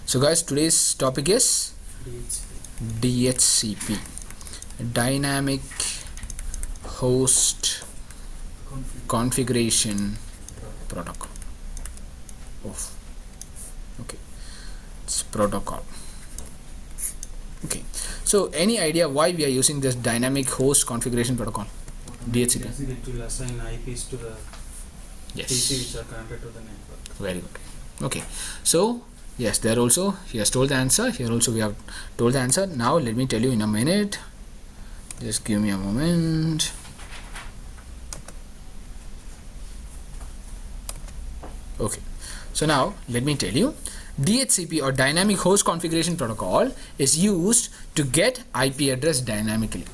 So guys, today's topic is DHCP, Dynamic Host Configuration Protocol. Okay, it's protocol. Okay, so any idea why we are using this dynamic host configuration protocol? DHCP. It will assign IPs to the PC which are connected to the network. Very good. Okay, so yes, there also he has told the answer. Here also we have told the answer. Now let me tell you in a minute. Just give me a moment. Okay, so now let me tell you, DHCP or Dynamic Host Configuration Protocol is used to get IP address dynamically.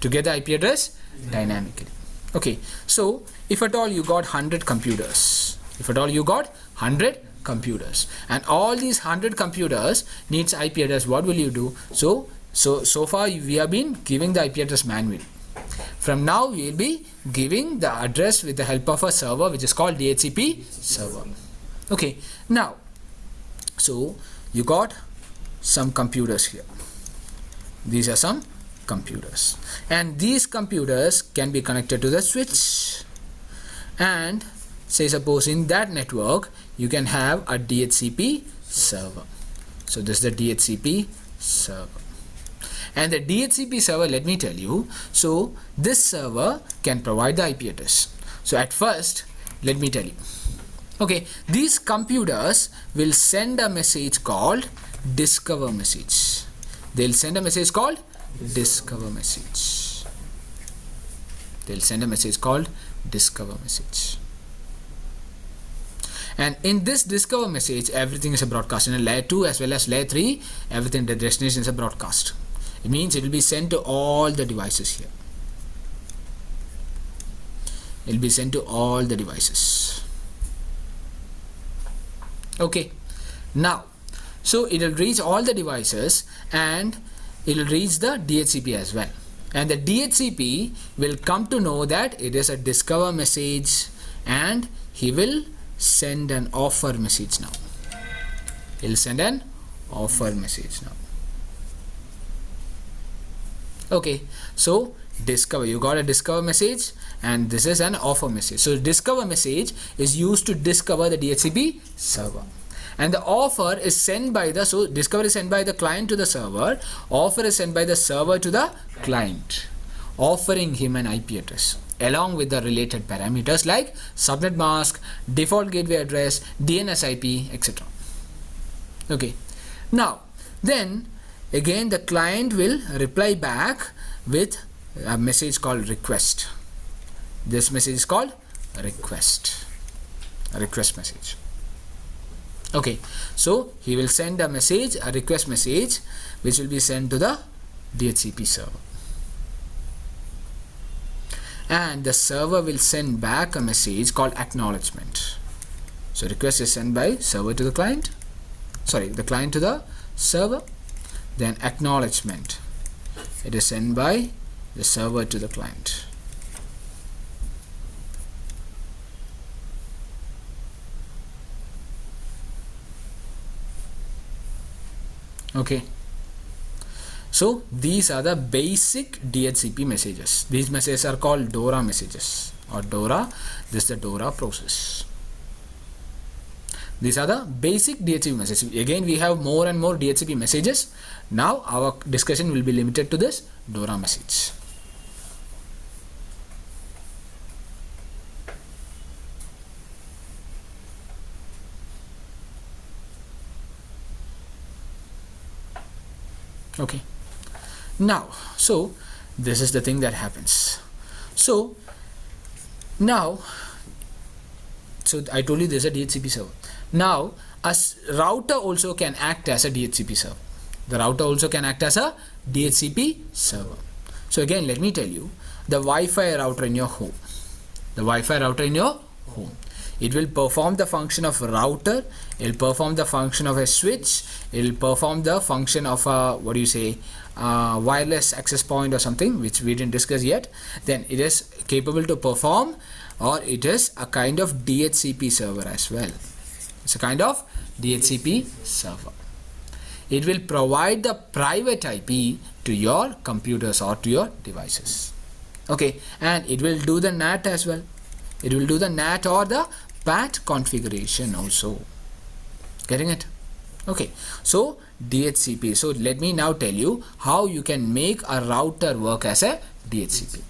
To get the IP address dynamically. Okay, so if at all you got 100 computers, and all these 100 computers needs IP address, what will you do? So far we have been giving the IP address manually. From now we will be giving the address with the help of a server which is called DHCP server. Okay, now so you got some computers here. These are some computers, and these computers can be connected to the switch, and say suppose in that network you can have a DHCP server. So this is the DHCP server, and the DHCP server, let me tell you, so this server can provide the IP address. So at first let me tell you, okay, these computers will send a message called discover message. They'll send a message called discover message. And in this discover message, everything is a broadcast. In a layer 2 as well as layer 3, everything, the destination is a broadcast. It means it will be sent to all the devices here. It will be sent to all the devices. Okay, now so it will reach all the devices and it will reach the DHCP as well, and the DHCP will come to know that it is a discover message, and he will send an offer message now. He'll send an offer message now. Okay, so discover, you got a discover message and this is an offer message. So discover message is used to discover the DHCP server, and the offer is sent by the, so discover is sent by the client to the server, offer is sent by the server to the client, offering him an IP address along with the related parameters like subnet mask, default gateway address, DNS IP, etc. Okay, now then again the client will reply back with a message called request. This message is called request, a request message. Okay, so he will send a message, a request message, which will be sent to the DHCP server, and the server will send back a message called acknowledgement. So request is sent by server to the client, sorry, the client to the server, then acknowledgement, it is sent by the server to the client. Okay, so these are the basic DHCP messages. These messages are called DORA messages, or DORA. This is the DORA process. These are the basic DHCP messages. Again, we have more and more DHCP messages. Now our discussion will be limited to this DORA message. Okay, now so this is the thing that happens. So now, so I told you there's a DHCP server. Now a router also can act as a DHCP server. The router also can act as a DHCP server. So again, let me tell you, the Wi-Fi router in your home, it will perform the function of a router, it will perform the function of a switch, it will perform the function of a, what do you say, wireless access point or something, which we didn't discuss yet. Then it is capable to perform, or it is a kind of DHCP server as well. It's a kind of DHCP server. it will provide the private IP to your computers or to your devices. Okay, and it will do the NAT as well. It will do the NAT or the PAT configuration also. Getting it? Okay, so DHCP. So let me now tell you how you can make a router work as a DHCP.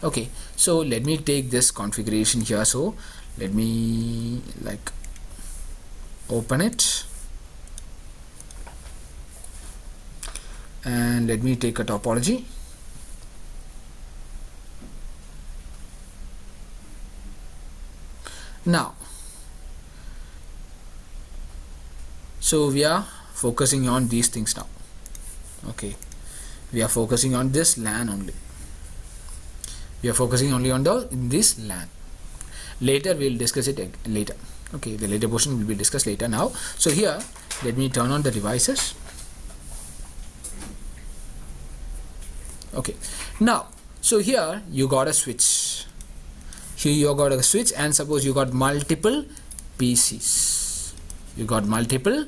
Okay, so let me take this configuration here. So let me open it, and let me take a topology. Now, so we are focusing on these things now. Okay, we are focusing on this LAN only. We are focusing only on this LAN. Later we will discuss it later. Okay, the later portion will be discussed later. Now, so here let me turn on the devices. Okay, now so here you got a switch. Here you got a switch, and suppose you got multiple PCs. You got multiple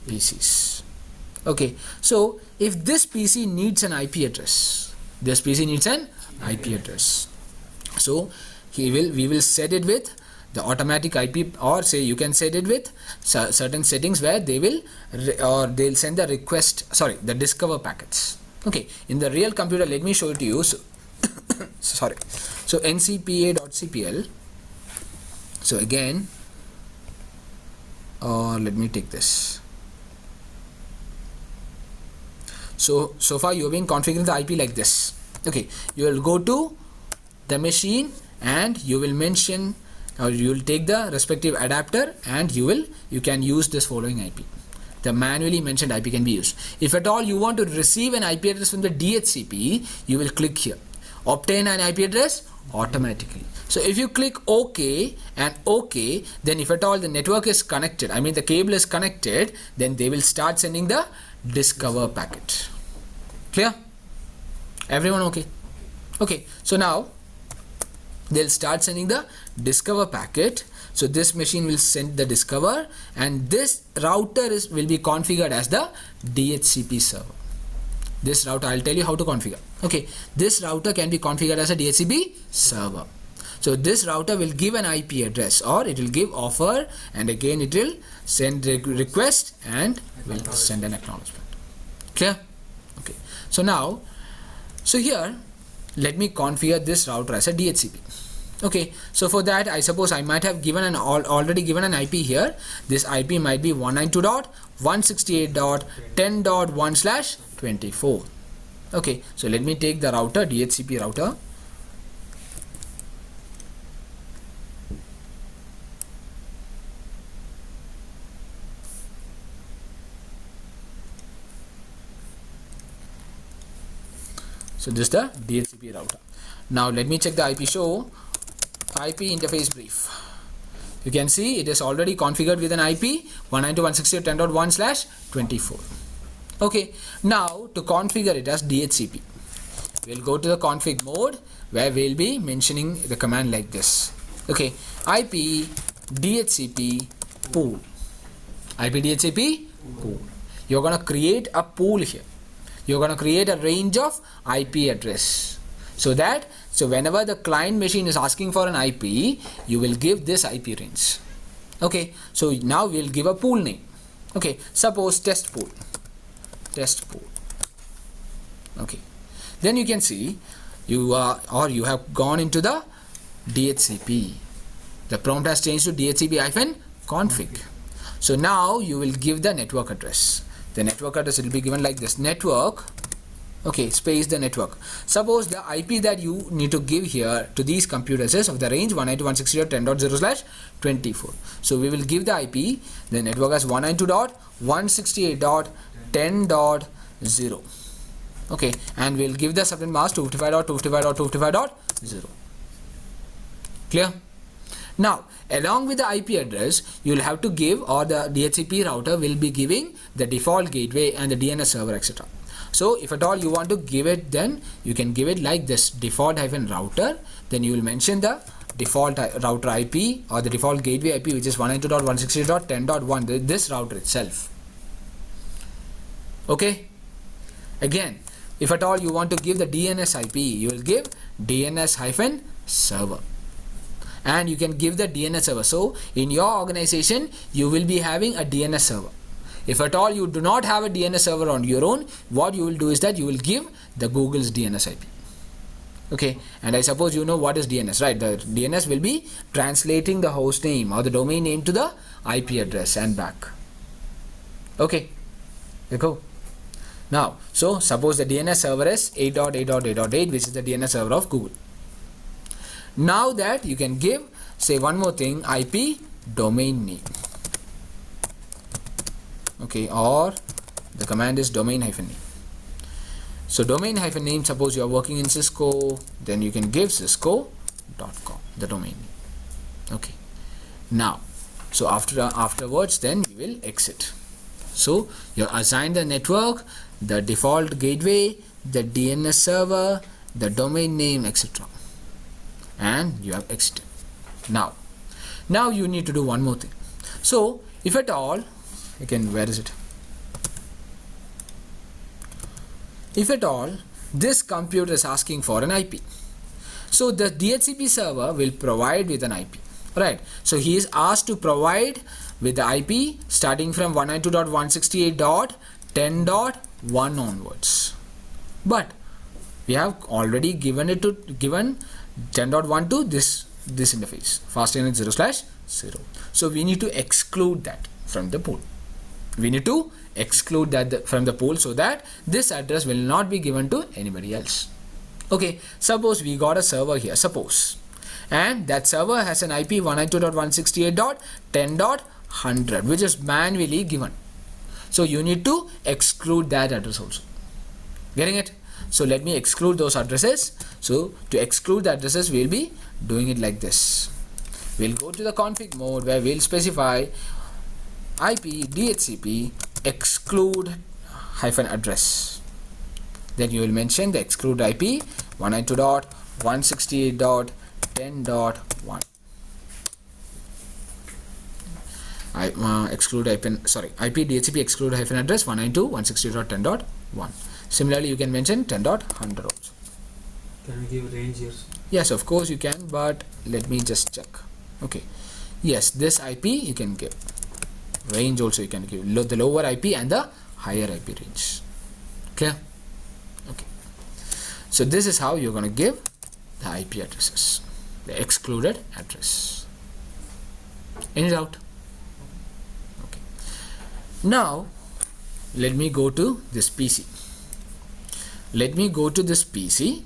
PCs. Okay, so if this PC needs an IP address, this PC needs an IP address. So we will set it with the automatic IP, or say you can set it with certain settings where they will they'll send the request, the discover packets. Okay, in the real computer, let me show it to you. So sorry, so ncpa.cpl. So again, let me take this. So far you have been configuring the IP like this. Okay, you will go to the machine and you will mention, or you will take the respective adapter, and you can use this following IP. The manually mentioned IP can be used. If at all you want to receive an IP address from the DHCP, you will click here, obtain an IP address automatically. So if you click OK and OK, then if at all the network is connected, I mean the cable is connected, then they will start sending the discover packet. Clear? Everyone okay? Okay, so now they'll start sending the discover packet. So this machine will send the discover, and this router will be configured as the DHCP server. This router, I'll tell you how to configure. Okay, this router can be configured as a DHCP server. So this router will give an IP address, or it will give offer, and again it will send request and will send an acknowledgement. Clear? Okay, so now, so here let me configure this router as a DHCP. Okay, so for that, I suppose I might have given already given an IP here. This IP might be 192.168.10.1/24. Okay, so let me take the router, DHCP router. So this is the DHCP router. Now let me check the IP show. IP interface brief. You can see it is already configured with an IP 192.168.10.1/24. Okay, now to configure it as DHCP, we'll go to the config mode, where we'll be mentioning the command like this. Okay, IP DHCP pool. IP DHCP pool. You're gonna create a pool here. You're gonna create a range of IP address. So whenever the client machine is asking for an IP, you will give this IP range. Okay, so now we'll give a pool name. Okay, suppose test pool. Okay, then you can see you have gone into the DHCP. The prompt has changed to DHCP-config. So now you will give the network address. The network address will be given like this: network. Okay, space the network. Suppose the IP that you need to give here to these computers is of the range 192.168.10.0/24. So we will give the IP, the network as 192.168.10.0. Okay, and we'll give the subnet mask 255.255.255.0. Clear? Now, along with the IP address, you will have to give, or the DHCP router will be giving the default gateway and the DNS server, etc. So if at all you want to give it, then you can give it like this: default-router. Then you will mention the default router IP or the default gateway IP, which is 192.168.10.1, this router itself. Okay. Again, if at all you want to give the DNS IP, you will give DNS-server. And you can give the DNS server. So in your organization, you will be having a DNS server. If at all you do not have a DNS server on your own, what you will do is that you will give the Google's DNS IP. Okay, and I suppose you know what is DNS, right? The DNS will be translating the host name or the domain name to the IP address and back. Okay, there you go. Now, so suppose the DNS server is 8.8.8.8, which is the DNS server of Google. Now that you can give, say one more thing, IP domain name. Okay, or the command is domain-name. So domain-name, suppose you are working in Cisco, then you can give cisco.com, the domain name. Okay. Now, so afterwards, then you will exit. So you assign the network, the default gateway, the DNS server, the domain name, etc. And you have exited. Now you need to do one more thing. So if at all, again, where is it? If at all this computer is asking for an IP, so the DHCP server will provide with an IP, right? So he is asked to provide with the IP starting from 192.168.10.1 onwards, but we have already given 10.1 to this interface, fast internet 0/0. So we need to exclude that from the pool. We need to exclude that from the pool so that this address will not be given to anybody else. Okay, suppose we got a server here, suppose, and that server has an IP 192.168.10.100, which is manually given. So you need to exclude that address also. Getting it? So let me exclude those addresses. So to exclude the addresses, we'll be doing it like this. We'll go to the config mode where we'll specify IP DHCP exclude -address. Then you will mention the exclude IP 192.168.10.1. Exclude IP DHCP exclude -address 192.168.10.1. Similarly, you can mention 10.100 also. Can we give range here? Yes, of course you can, but let me just check. Okay, yes, this IP you can give. Range also you can give, the lower IP and the higher IP range. Clear? Okay. So this is how you're going to give the IP addresses, the excluded address. Any doubt? Okay. Now let me go to this PC. Let me go to this PC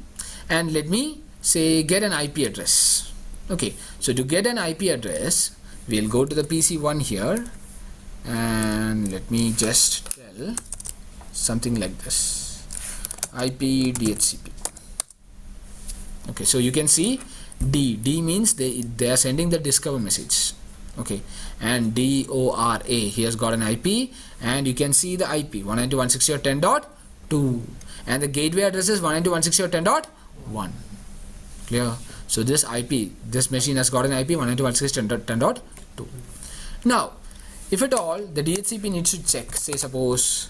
and let me say get an IP address. Okay, so to get an IP address, we'll go to the PC1 here and let me just tell something like this: IP DHCP. Okay, so you can see D means they are sending the discover message. Okay, and DORA, he has got an IP, and you can see the IP 192.168.10.2, and the gateway address is 192.168.10.1. Clear? So this IP, this machine has got an IP 192.168.10.2. Now if at all the DHCP needs to check, say suppose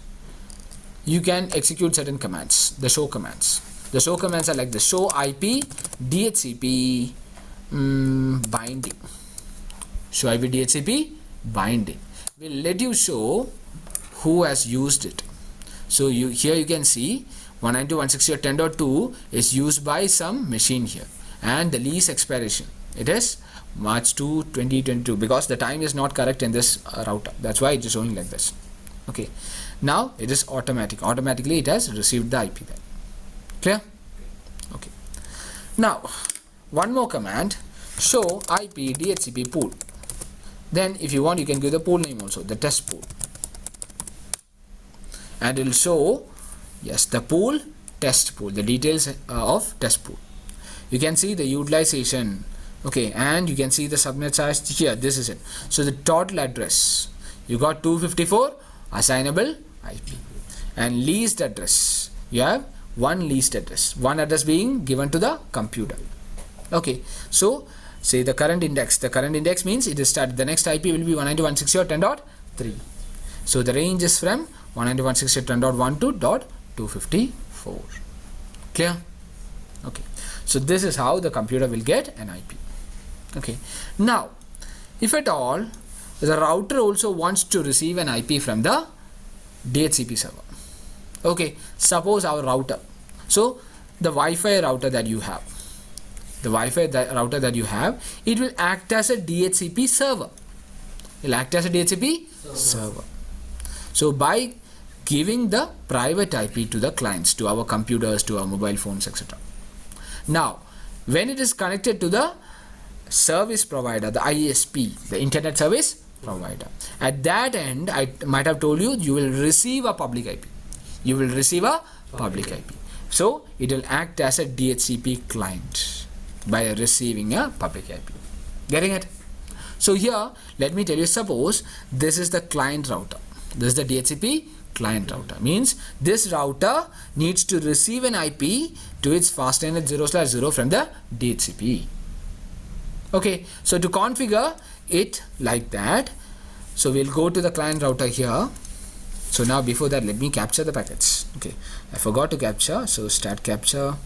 you can execute certain commands, the show commands. The show commands are like the show IP DHCP binding. Show IP DHCP binding will let you show who has used it. So here you can see 192.168.10.2 is used by some machine here, and the lease expiration, it is March 2, 2022, because the time is not correct in this router. That's why it is showing like this. Okay, now it is automatically it has received the IP there. Clear? Okay. Now one more command, show IP DHCP pool. Then if you want, you can give the pool name also, the test pool, and it will show, yes, the pool, test pool, the details of test pool. You can see the utilization. Okay, and you can see the subnet size here. This is it. So the total address, you got 254 assignable IP, and leased address, you have one leased address, one address being given to the computer. Okay, so say the current index means it is started, the next IP will be 192.168.10.3. so the range is from 192.168.10.12.254. Clear? Okay. So this is how the computer will get an IP. Okay. Now, if at all the router also wants to receive an IP from the DHCP server. Okay. Suppose our router. So the Wi-Fi router that you have. The Wi-Fi router that you have, it will act as a DHCP server. It will act as a DHCP server. So by giving the private IP to the clients, to our computers, to our mobile phones, etc. Now, when it is connected to the service provider, the ISP, the internet service provider, at that end, I might have told you, you will receive a public IP. You will receive a public IP. So it will act as a DHCP client by receiving a public IP. Getting it? So here, let me tell you, suppose this is the client router. This is the DHCP client router. Means this router needs to receive an IP to its fastnet 0/0 from the DHCP. Okay, so to configure it like that, so we'll go to the client router here. So now before that, let me capture the packets. Okay, I forgot to capture, so start capture.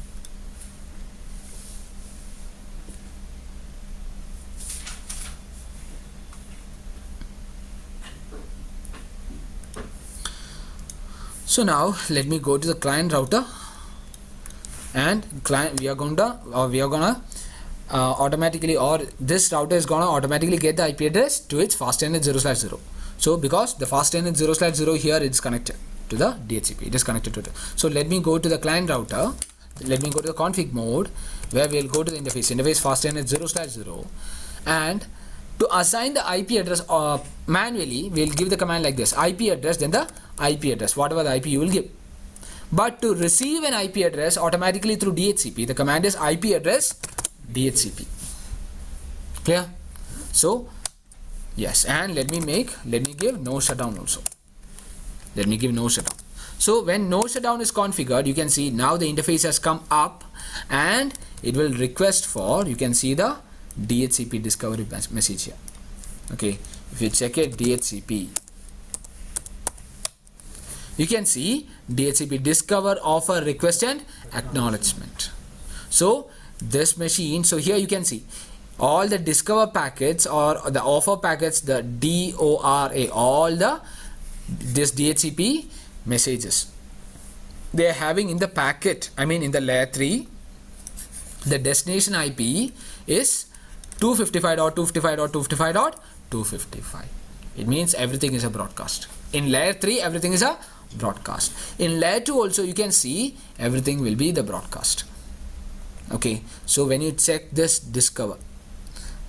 So now let me go to the client router, and we are gonna automatically, or this router is gonna automatically get the IP address to its fastnet 0/0. So because the fastnet 0/0 here is connected to the DHCP, it is connected to it. So let me go to the client router. Let me go to the config mode, where we'll go to the interface fastnet 0/0, and to assign the IP address manually, we'll give the command like this: IP address, then the IP address, whatever the IP you will give. But to receive an IP address automatically through DHCP, the command is IP address DHCP. Clear? So yes, and let me give no shutdown also. Let me give no shutdown. So when no shutdown is configured, you can see now the interface has come up, and it will request for, you can see the DHCP discovery message here. Okay, if you check it, DHCP, you can see DHCP discover, offer, request and acknowledgement. So this machine, so here you can see all the discover packets or the offer packets, the DORA, all this DHCP messages they are having in the packet, I mean in the layer 3, the destination IP is 255.255.255.255. It means everything is a broadcast. In layer 3, everything is a broadcast. In layer 2 also, you can see everything will be the broadcast. Okay, so when you check this discover,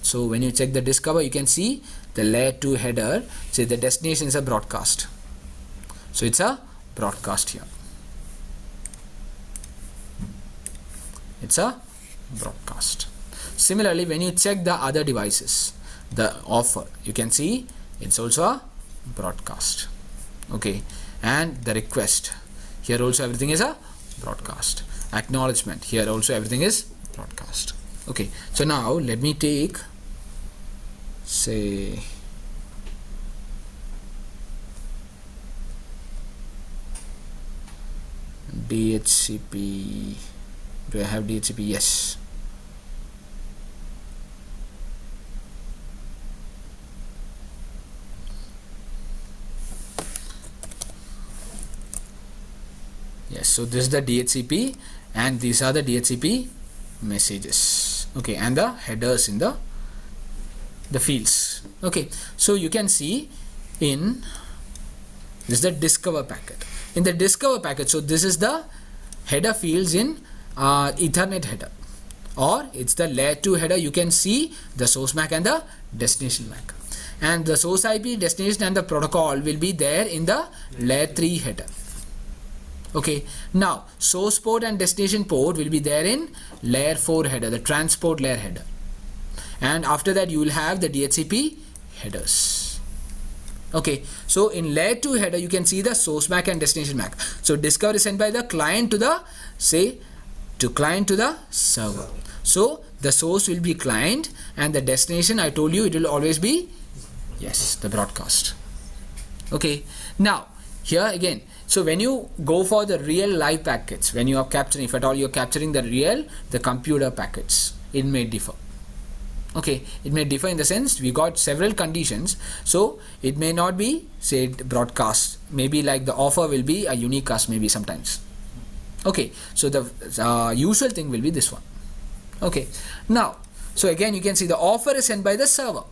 so when you check the discover, you can see the layer 2 header, say the destination is a broadcast. So it's a broadcast here. It's a broadcast. Similarly, when you check the other devices, the offer, you can see it's also a broadcast. Okay, and the request, here also everything is a broadcast. Acknowledgement, here also everything is broadcast. Okay, so now let me take, say, DHCP. Do I have DHCP? Yes. Yes, so this is the DHCP, and these are the DHCP messages. Okay, and the headers in the fields. Okay, so you can see in this is the discover packet. In the discover packet, so this is the header fields in Ethernet header, or it's the layer 2 header. You can see the source MAC and the destination MAC, and the source IP, destination and the protocol will be there in the layer 3 header. Okay, now source port and destination port will be there in layer 4 header, the transport layer header, and after that you will have the DHCP headers. Okay, so in layer 2 header you can see the source MAC and destination MAC. So discover is sent by the client to the, say, to client to the server. So the source will be client, and the destination, I told you, it will always be, yes, the broadcast. Okay, now here again, so when you go for the real live packets, when you are capturing, if at all you are capturing the computer packets, it may differ. Okay, it may differ in the sense we got several conditions, so it may not be say broadcast, maybe like the offer will be a unique cast maybe sometimes. Okay, so the usual thing will be this one. Okay, now so again you can see the offer is sent by the server,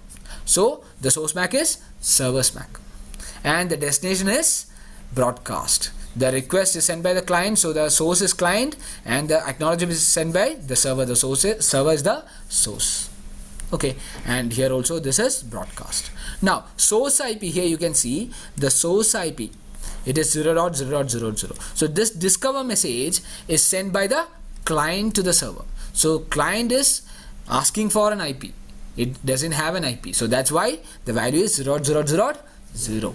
so the source MAC is server's MAC and the destination is broadcast. The request is sent by the client, so the source is client, and the acknowledgement is sent by the server. The server is the source. Okay, and here also this is broadcast. Now source IP, here you can see the source IP, it is 0.0.0.0. so this discover message is sent by the client to the server. So client is asking for an IP, it doesn't have an IP, so that's why the value is 0.0.0.0.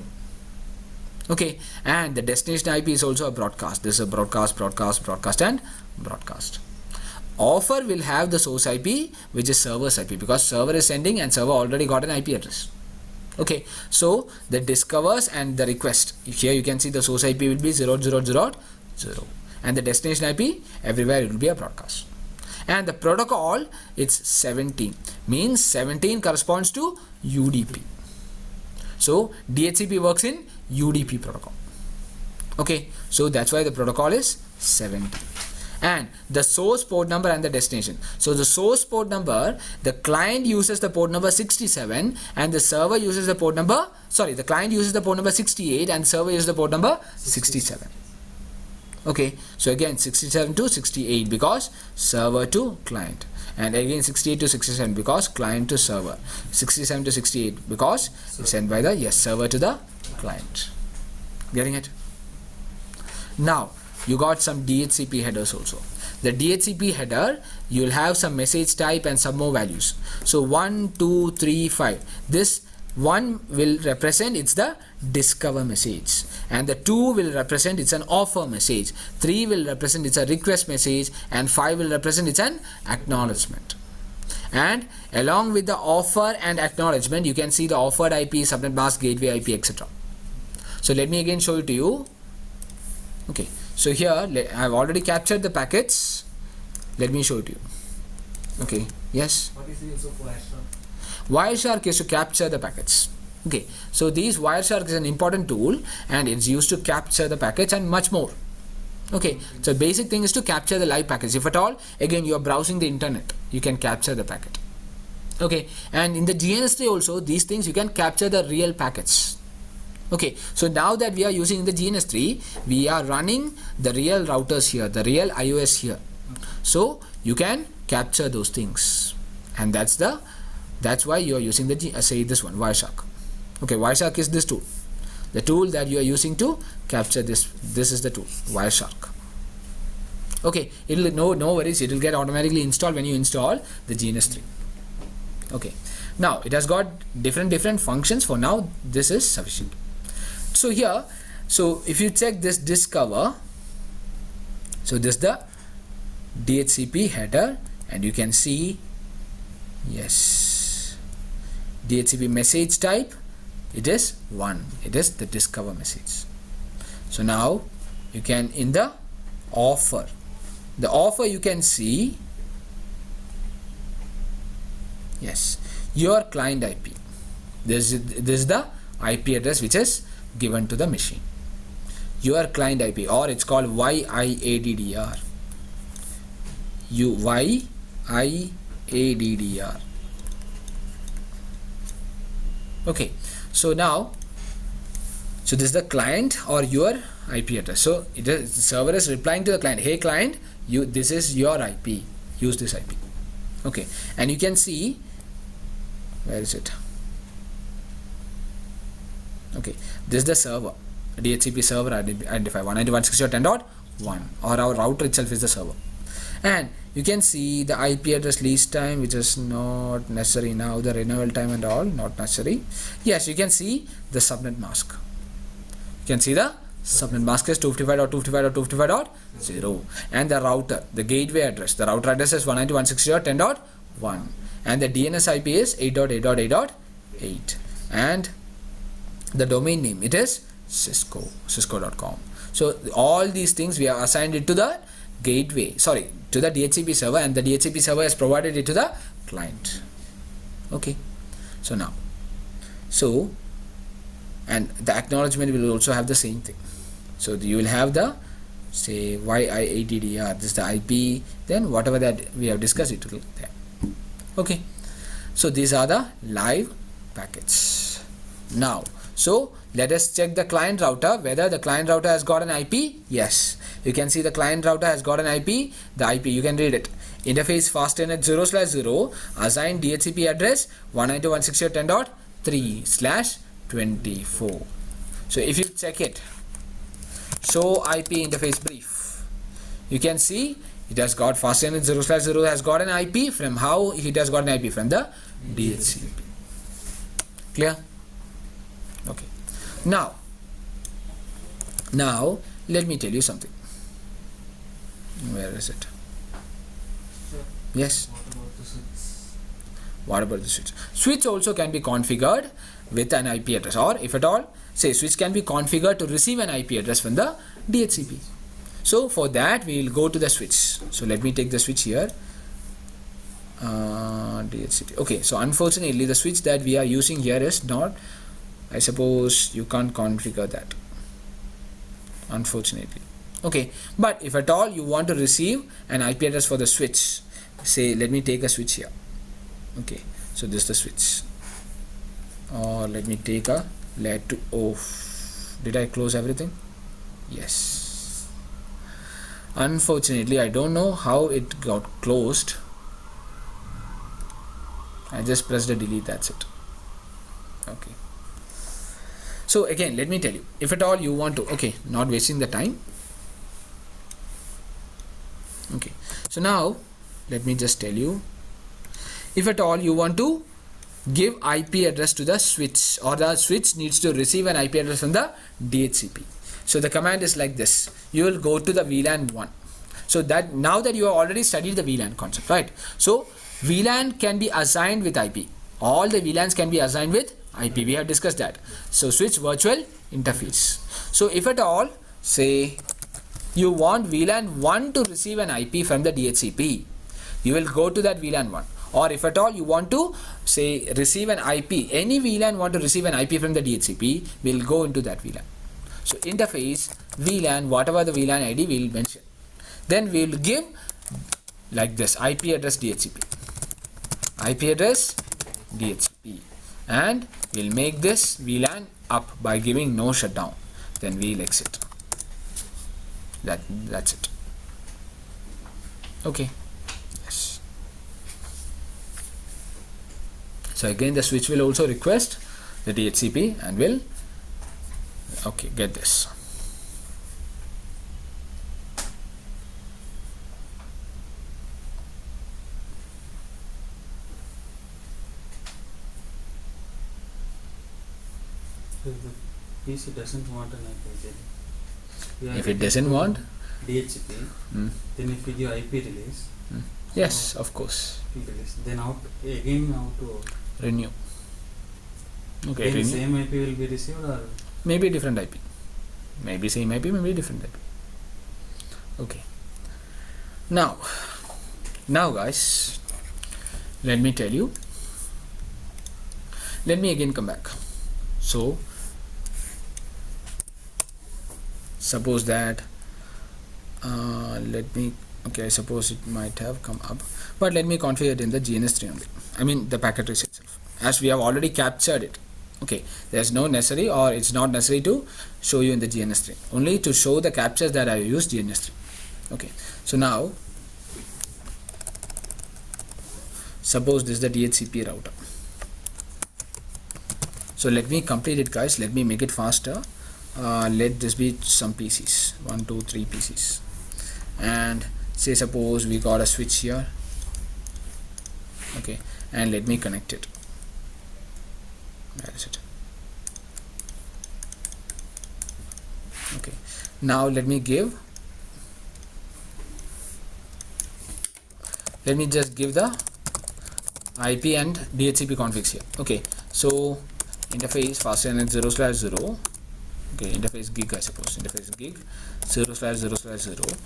Okay, and the destination IP is also a broadcast. This is a broadcast, and broadcast. Offer will have the source IP, which is server's IP, because server is sending and server already got an IP address. Okay, so the discovers and the request, here you can see the source IP will be 0.0.0.0 and the destination IP everywhere it will be a broadcast. And the protocol, it's 17, means 17 corresponds to UDP. So DHCP works in UDP protocol. Okay, so that's why the protocol is 17. And the source port number and the destination. So the source port number, the client uses the port number 67 and the server uses the port number, the client uses the port number 68 and server uses the port number 67. Okay, so again 67 to 68 because server to client, and again 68 to 67 because client to server, 67 to 68 because it's sent by the server to the client. Getting it? Now you got some DHCP headers also. The DHCP header, you will have some message type and some more values. So 1, 2, 3, 5. This 1 will represent it's the discover message, and the 2 will represent it's an offer message, 3 will represent it's a request message, and 5 will represent it's an acknowledgement. And along with the offer and acknowledgement, you can see the offered IP, subnet mask, gateway IP, etc. So let me again show it to you. Okay, so here I have already captured the packets. Let me show it to you. Okay, yes. What is the use of Wireshark? Wireshark is to capture the packets. Okay, so these Wireshark is an important tool and it's used to capture the packets and much more. Okay, so basic thing is to capture the live packets. If at all, again you are browsing the internet, you can capture the packet. Okay, and in the GNS3 also, these things you can capture the real packets. Okay, so now that we are using the GNS3, we are running the real routers here, the real iOS here. So you can capture those things, and that's why you are using the say this one, Wireshark. Okay, Wireshark is this tool, the tool that you are using to capture this. This is the tool, Wireshark. Okay, it'll no worries, it will get automatically installed when you install the GNS3. Okay, now it has got different functions. For now, this is sufficient. So here, so if you check this discover, so this is the DHCP header, and you can see, yes, DHCP message type, it is 1, it is the discover message. So now you can, in the offer you can see, yes, your client IP. This is the IP address which is given to the machine, your client IP, or it's called YIADDR. YIADDR. Okay, so now, so this is the client or your IP address. So the server is replying to the client, hey client, this is your IP, use this IP. Okay, and you can see, where is it? Okay, this is the server, DHCP server identifier 192.168.10.1, or our router itself is the server. And you can see the IP address lease time, which is not necessary now, the renewal time and all not necessary. Yes, you can see the subnet mask. You can see the subnet mask is 255.255.255.0, and the router, the gateway address, the router address is 192.168.10.1, and the DNS IP is 8.8.8.8, and the domain name, it is cisco.com. So all these things we have assigned it to the gateway, to the DHCP server, and the DHCP server has provided it to the client. Okay, so now, and the acknowledgement will also have the same thing. So you will have the, say, YIADDR, this is the IP, then whatever that we have discussed, it will there. Okay, so these are the live packets. Now, so let us check the client router, whether the client router has got an IP. Yes, you can see the client router has got an IP. The IP, you can read it. Interface fastnet 0/0 assigned DHCP address 192.168.10.3/24. So if you check it, show IP interface brief, you can see it has got fastnet 0/0 has got an IP. From how it has got an IP? From the DHCP. Clear? Okay. Now let me tell you something. Where is it? Yes. What about the switch? What about the switch? Switch also can be configured with an IP address, or if at all, say switch can be configured to receive an IP address from the DHCP. So for that we will go to the switch. So let me take the switch here. DHCP. Okay, so unfortunately the switch that we are using here is not, I suppose you can't configure that, unfortunately. Okay, but if at all you want to receive an IP address for the switch, say let me take a switch here. Okay, so this is the switch, or let me take a layer 2. Oh, did I close everything? Yes, unfortunately I don't know how it got closed. I just pressed the delete, that's it. Okay, so again let me tell you, if at all you want to, okay, not wasting the time. Okay, so now let me just tell you, if at all you want to give IP address to the switch, or the switch needs to receive an IP address from the DHCP. So the command is like this. You will go to the VLAN 1. So that now that you have already studied the VLAN concept, right? So VLAN can be assigned with IP. All the VLANs can be assigned with IP. We have discussed that. So switch virtual interface. So if at all, say you want VLAN 1 to receive an IP from the DHCP, you will go to that VLAN 1. Or if at all you want to, say, receive an IP, any VLAN want to receive an IP from the DHCP, we will go into that VLAN. So interface VLAN, whatever the VLAN ID we will mention. Then we will give like this, IP address DHCP. IP address DHCP. And we will make this VLAN up by giving no shutdown. Then we will exit. That's it. Okay. Yes. So again the switch will also request the DHCP and will, okay, get this. If the PC doesn't want an IP, then if it doesn't want DHCP, then if we give IP release, yes, of course, release, then how to renew. Okay, then renew. same IP will be received, or Maybe different IP, maybe same IP, maybe different IP. Okay, now guys, let me tell you, let me again come back. So suppose that let me, okay, I suppose it might have come up, but let me configure it in the GNS3 only, I mean the packet trace itself, as we have already captured it. Okay, there's no necessary, or it's not necessary to show you in the GNS3, only to show the captures that I use GNS3. Okay, so now suppose this is the DHCP router. So let me complete it, guys. Let me make it faster. Let this be some PCs, 1 2 3 PCs, and say suppose we got a switch here. Okay, and let me connect it. Where is it? Okay, now let me just give the IP and DHCP configs here. Okay, so interface fastnet 0/0 Okay, interface gig, I suppose. Interface gig 0/0/0.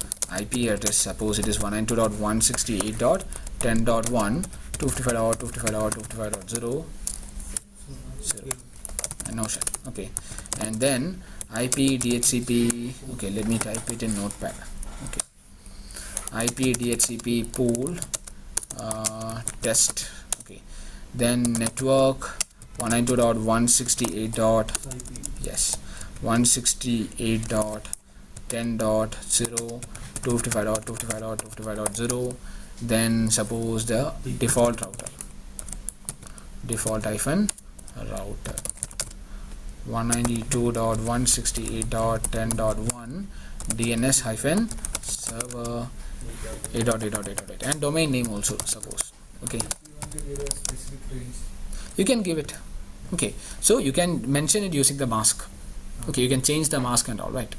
IP address, suppose it is 192.168.10.1 255.255.255.0 and no shit. Okay, and then IP DHCP. Okay, let me type it in Notepad. Okay, IP DHCP pool test. Okay, then network 192.168. Yes, 168.10.0 255.255.255.0. Then suppose the default router, default hyphen router 192.168.10.1 DNS hyphen server 8.8.8.8 and domain name also, suppose. Okay, you can give it. Okay, so you can mention it using the mask. Okay, you can change the mask and all, right?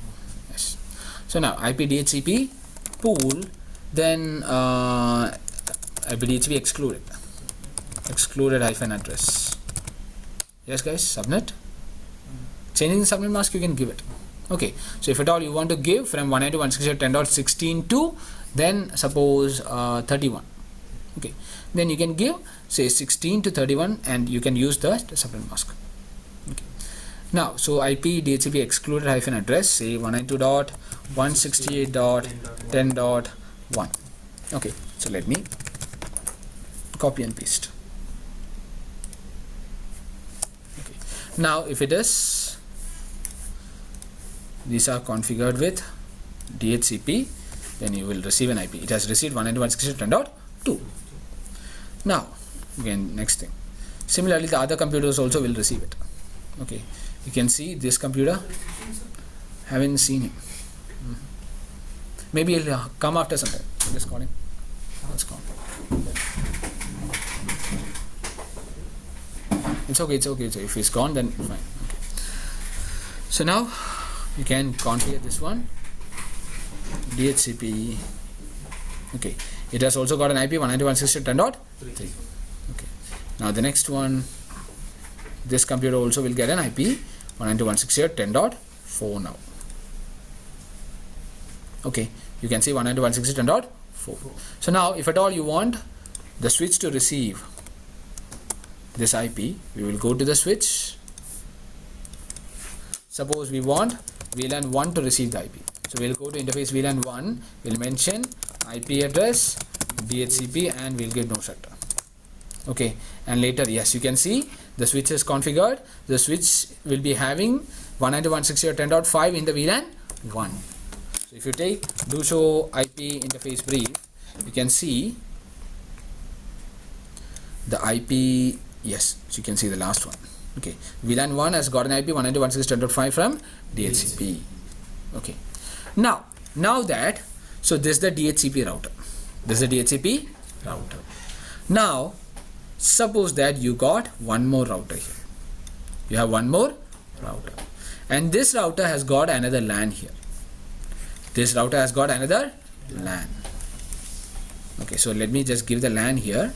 Yes. So now IP DHCP pool, then IP DHCP excluded hyphen address. Yes guys, subnet. Changing the subnet mask, you can give it. Okay, so if at all you want to give from 192.168.10.16 to then suppose 31. Okay, then you can give say 16 to 31 and you can use the subnet mask. Okay, now so IP DHCP excluded hyphen address, say 192.168.10.1. okay, so let me copy and paste. Okay, now if it is, these are configured with DHCP, then you will receive an IP. It has received 192.168.10.2. Now again, next thing, similarly the other computers also will receive it. Okay, you can see this computer, haven't seen him. Maybe he'll come after some time. Just call him. Let's call him. It's okay, it's okay. So if he's gone, then fine. Okay. So now you can configure this one, DHCP. Okay, it has also got an IP 192.168.10.3. Okay, now the next one, this computer also will get an IP 192.168.10.4 now. Okay, you can see 192.168.10.4. so now if at all you want the switch to receive this IP, we will go to the switch. Suppose we want VLAN 1 to receive the IP, so we'll go to interface VLAN 1, we'll mention IP address DHCP and we'll get no shut. Okay, and later, yes, you can see the switch is configured. The switch will be having 192.168.10.5 in the VLAN 1. So if you take do show IP interface brief, you can see the IP. Yes, so you can see the last one. Okay, VLAN 1 has got an IP 192.168.10.5 from DHCP. Okay, now that, so this is the DHCP router. This is the DHCP router. Now suppose that you got one more router here. You have one more router, and this router has got another LAN here. This router has got another LAN. Okay, so let me just give the LAN here.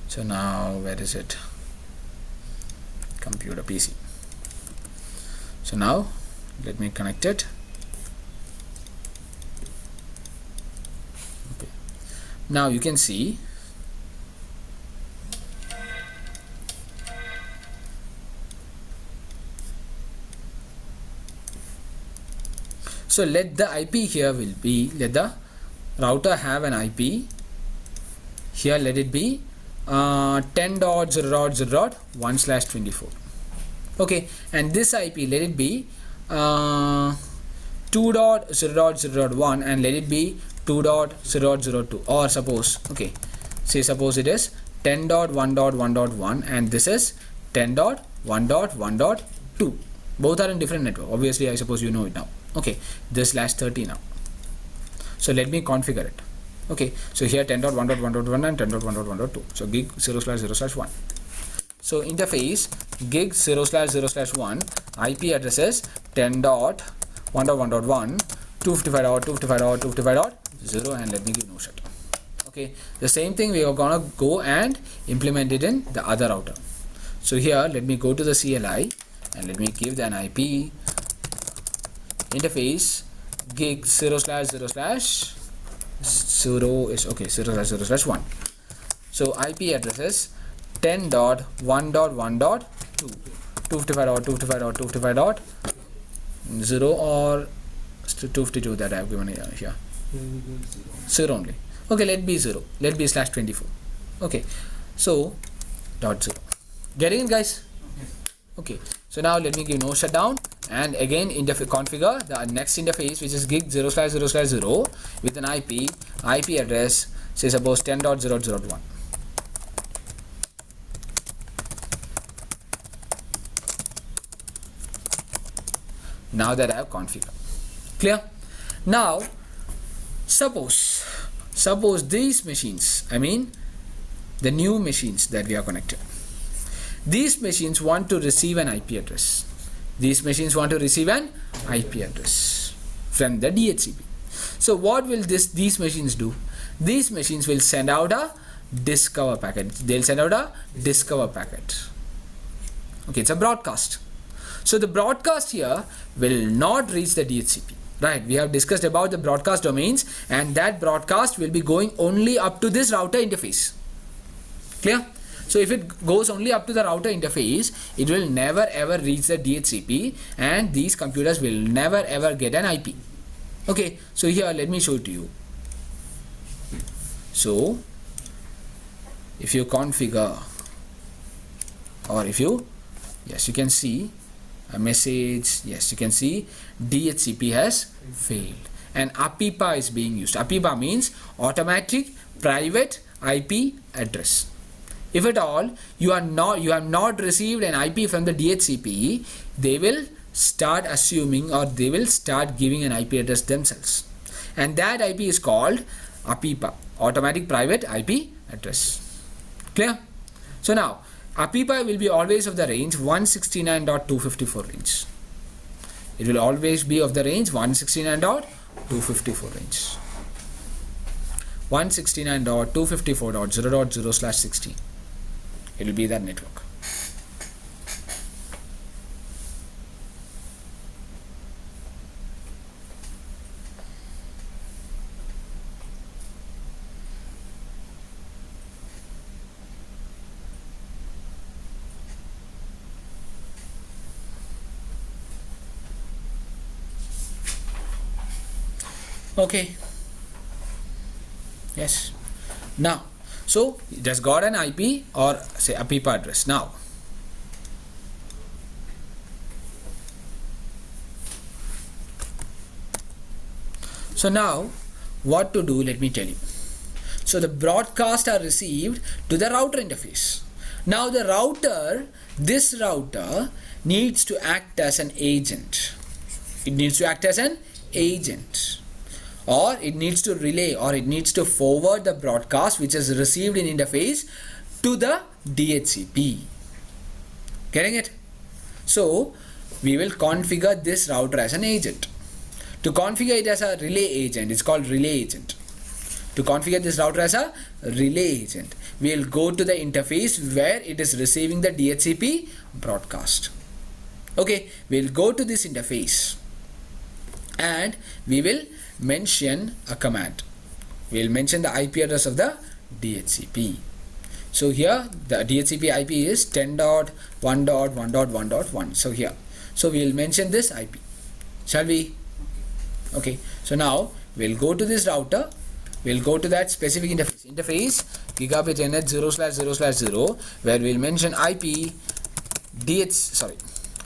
So now where is it? Computer PC. So now let me connect it. Okay, now you can see so let the IP here will be, let the router have an IP here, let it be 10.0.0.1/24. okay, and this IP let it be 2.0.0.1 and let it be 2.0.0.2, or suppose, okay, say suppose it is 10.1.1.1 and this is 10.1.1.2. both are in different network, obviously. I suppose you know it now. Okay, this /30 now. So let me configure it. Okay, so here 10.1.1.1 and 10.1.1.2. so gig 0/0/1. So interface gig 0/0/1, IP address is 10.1.1.1 255.255.255.0 and let me give no shut. Okay, Okay, the same thing we are gonna go and implement it in the other router. So here let me go to the CLI and let me give an IP interface gig 0/0/0 is okay 0/0/1. So IP address is 10.1.1.2 255.255.255.0 or 252 that I have given here. 0 only. Okay, let be 0. Let be /24. Okay, so .0. Getting it, guys? Okay. So now let me give no shutdown and again configure the next interface, which is gig 0/0/0 with an IP address, say suppose 10.0.0.1. Now that I have configured. Clear? Now suppose these machines, I mean the new machines that we are connected, these machines want to receive an IP address. These machines want to receive an IP address from the DHCP. So what will these machines do? These machines will send out a discover packet. They'll send out a discover packet. Okay, it's a broadcast. So the broadcast here will not reach the DHCP. Right, we have discussed about the broadcast domains, and that broadcast will be going only up to this router interface. Clear? So if it goes only up to the router interface, it will never ever reach the DHCP, and these computers will never ever get an IP. Okay, so here let me show it to you. So if you configure, or if you, yes, you can see a message. Yes, you can see DHCP has failed and APIPA is being used. APIPA means automatic private IP address. If at all you have not received an IP from the DHCP, they will start assuming, or they will start giving an IP address themselves, and that IP is called APIPA, automatic private IP address. Clear? So now APIPA will be always of the range 169.254 range. It will always be of the range 169.254 range. 169.254.0.0/16. It will be that network. Okay. Yes. Now, so it has got an IP, or say a APIPA address. Now, so now what to do, let me tell you. So the broadcasts are received to the router interface. Now the this router needs to act as an agent. It needs to act as an agent, or it needs to relay, or it needs to forward the broadcast which is received in interface to the DHCP. Getting it? So we will configure this router as an agent. To configure it as a relay agent, it's called relay agent. To configure this router as a relay agent, we will go to the interface where it is receiving the DHCP broadcast. Okay, we'll go to this interface and we will mention a command. We will mention the IP address of the DHCP. So here the DHCP IP is 10.1.1.1.1. So here, so we will mention this IP. Shall we? Okay. So now we'll go to this router. We'll go to that specific interface gigabit NH 0/0/0, where we'll mention IP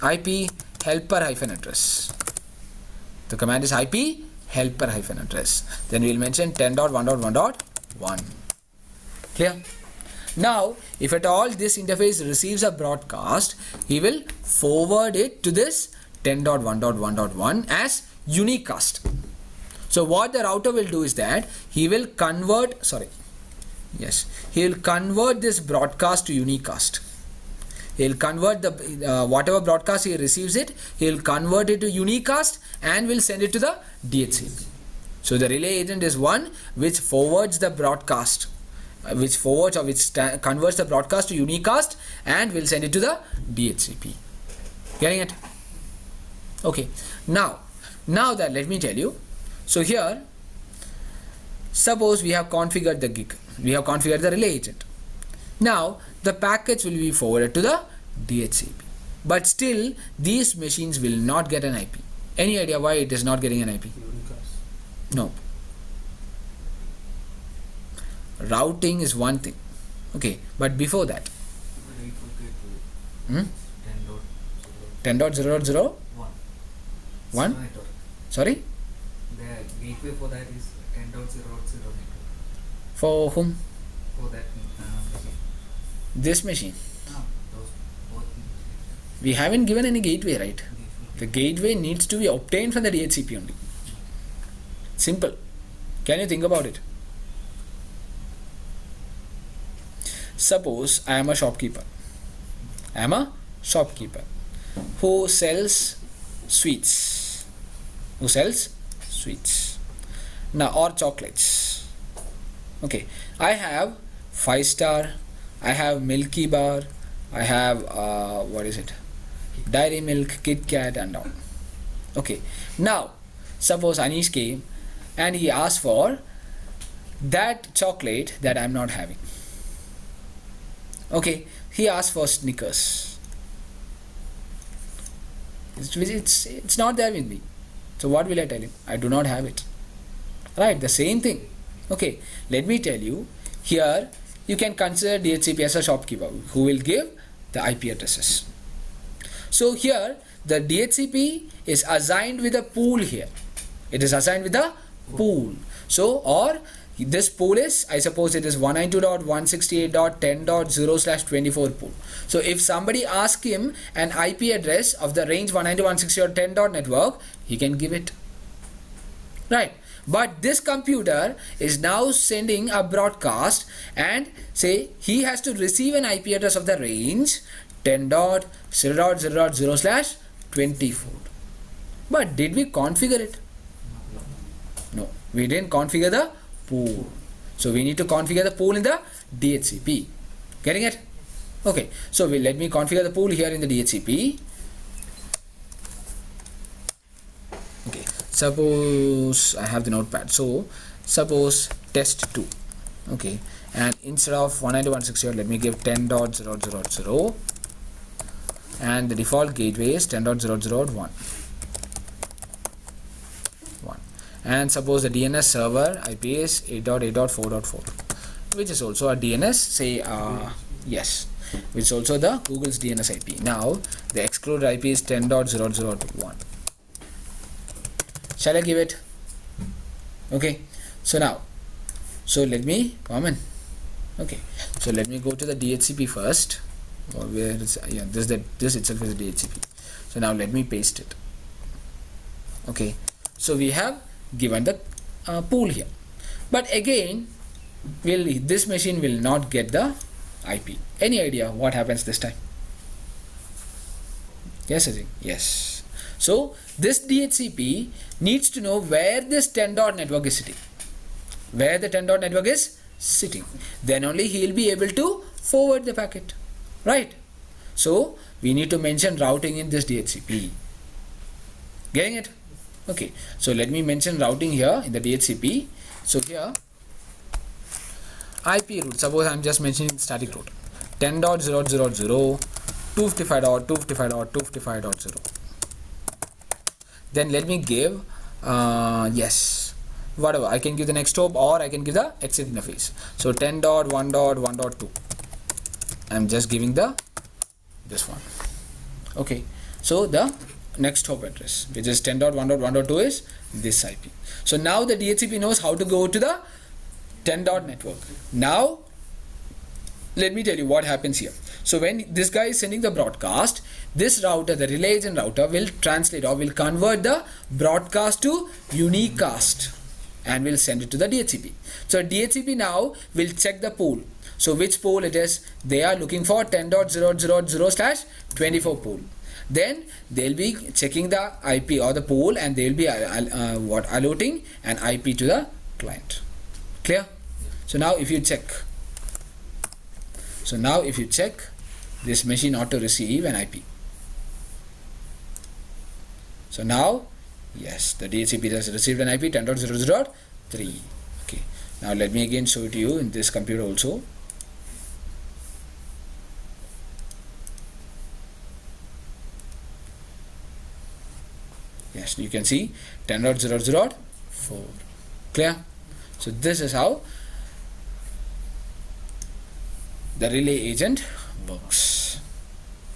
IP helper-address. The command is IP helper-address. Then we'll mention 10.1.1.1. Clear? Now, if at all this interface receives a broadcast, he will forward it to this 10.1.1.1 as unicast. So what the router will do is that he will convert this broadcast to unicast. He'll convert the whatever broadcast he receives it, he'll convert it to unicast and will send it to the DHCP. So the relay agent is one which forwards the broadcast, which forwards or which converts the broadcast to unicast and will send it to the DHCP. Getting it? Okay. Now that let me tell you. So here, suppose we have configured the gig, we have configured the relay agent. Now the packets will be forwarded to the DHCP, but still these machines will not get an IP. Any idea why it is not getting an IP? No. Routing is one thing. Okay, but before that, 10.0.0 1. Sorry? The gateway for that is 10.0.0 network. For whom? For that machine. This machine. Those both. We haven't given any gateway, right? The gateway needs to be obtained from the DHCP only. Simple. Can you think about it? Suppose I am a shopkeeper. Who sells sweets. Now, or chocolates. Okay. I have 5-star. I have Milky Bar. I have Dairy Milk, Kit Kat and all. Okay. Now, suppose Anish came and he asked for that chocolate that I'm not having. Okay. He asked for Snickers. It's not there with me. So what will I tell him? I do not have it. Right, the same thing. Okay, let me tell you. Here, you can consider DHCP as a shopkeeper who will give the IP addresses. So here, the DHCP is assigned with a pool here. It is assigned with a pool. So, or this pool is, I suppose it is 192.168.10.0/24 pool. So if somebody asks him an IP address of the range 192.168.10. network, he can give it. Right. But this computer is now sending a broadcast and say he has to receive an IP address of the range 10.0.0.0/24. But did we configure it? No, we didn't configure the pool. So we need to configure the pool in the DHCP. Getting it? Okay. So let me configure the pool here in the DHCP. Okay. Suppose I have the notepad. So suppose test 2. Okay. And instead of 192.168, let me give 10.0.0.0. And the default gateway is 10.0.0.1. And suppose the DNS server IP is 8.8.4.4, which is also a DNS, say yes, which is also the Google's DNS IP. Now the excluded IP is 10.0.0.1. Shall I give it? Okay. So now, let me comment. Okay. So let me go to the DHCP first. Or where is this itself is a DHCP. So now let me paste it. Okay. So we have given the pool here, but again this machine will not get the IP. Any idea what happens this time? Yes, Ajay? Yes. So this DHCP needs to know where this 10. network is sitting. Where the 10. network is sitting. Then only he will be able to forward the packet. Right? So we need to mention routing in this DHCP. Getting it? Okay, so let me mention routing here in the DHCP. So here, IP route, suppose I am just mentioning static route 10.0.0.0, 255.255.255.0. Then let me give, yes, whatever, I can give the next hop or I can give the exit interface. So 10.1.1.2. I am just giving this one. Okay, so the next hop address, which is 10.1.1.2, is this IP. So now the DHCP knows how to go to the 10. network. Now let me tell you what happens here. So when this guy is sending the broadcast, this router, the relay agent router, will translate or will convert the broadcast to unicast and will send it to the DHCP. So DHCP now will check the pool. So which pool it is? They are looking for 10.0.0.0/24 pool. Then they'll be checking the IP or the pole, and they'll be allotting an IP to the client. Clear? So now if you check, this machine ought to receive an IP. So now, yes, the DHCP has received an IP 10.0.0.3. Okay. Now let me again show it to you in this computer also. Yes, you can see 10.0.0.4. Clear? So this is how the relay agent works.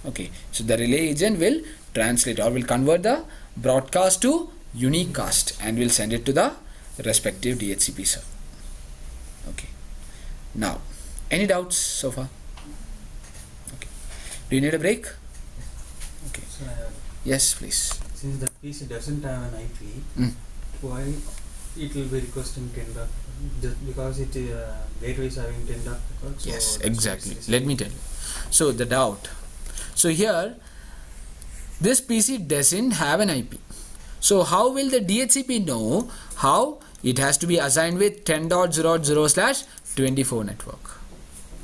Okay, so the relay agent will translate or will convert the broadcast to unique cast and will send it to the respective DHCP server. Okay. Now, any doubts so far? Okay. Do you need a break? Okay. So, Yes, please. since the PC doesn't have an IP, why it will be requesting 10 dot? Just because it gateway is having 10 dot records. So Yes, that's exactly. why it's Let me tell you. So the doubt. So here, this PC doesn't have an IP. So how will the DHCP know how it has to be assigned with 10.0.0/24 network?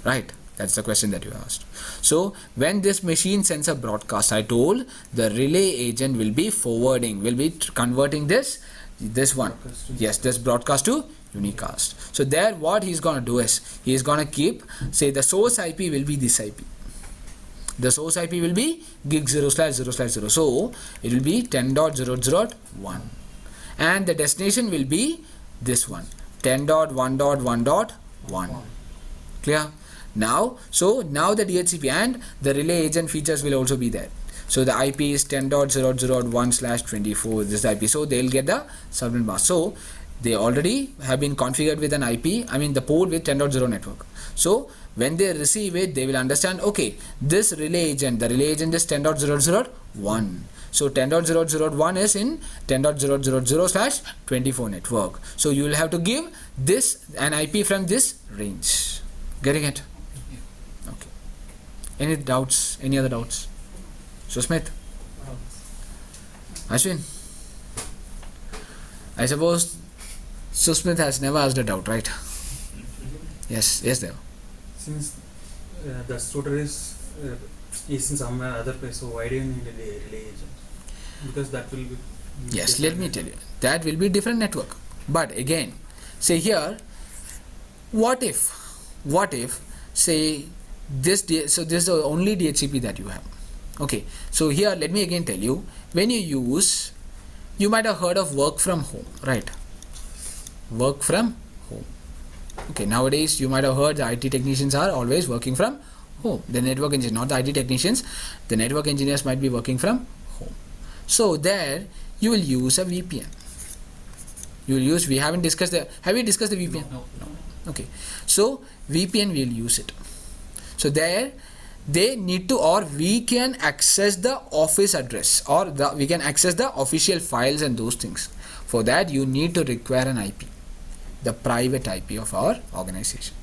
Right? That's the question that you asked. So when this machine sends a broadcast, I told the relay agent will be forwarding, will be converting this one. Yes, this broadcast to unicast. So there what he's going to do is, he is going to keep, say the source IP will be this IP. The source IP will be gig 0/0/0. So it will be 10.0.0.1. And the destination will be this one, 10.1.1.1. Clear? Now, so now the DHCP and the relay agent features will also be there. So the IP is 10.0.0.1/24. This is the IP. So they'll get the subnet mask. So they already have been configured with an IP, I mean the port with 10.0 network. So when they receive it, they will understand, okay, this relay agent, the relay agent is 10.0.0.1. So 10.0.0.1 is in 10.0.0.0/24 network. So you will have to give this an IP from this range. Getting it? Okay. Any doubts? Any other doubts? Susmit? Ashwin? I suppose Susmit has never asked a doubt, right? Yes, Dev. Since the router is in somewhere other place, so why do you need a relay agent? Because that will be. Yes, let me tell you. That will be different network. But again, say here, what if say this, so this is the only DHCP that you have. Okay, so here let me again tell you, when you might have heard of work from home, right? Work from home. Okay, nowadays you might have heard the IT technicians are always working from home. The network engineers, not the IT technicians, the network engineers might be working from home. So there you will use a VPN. You will use, we haven't discussed the, have we discussed the VPN? No. Okay, so VPN will use it. So there they need to, or we can access the office address, or we can access the official files and those things. For that you need to require an IP, the private IP of our organization.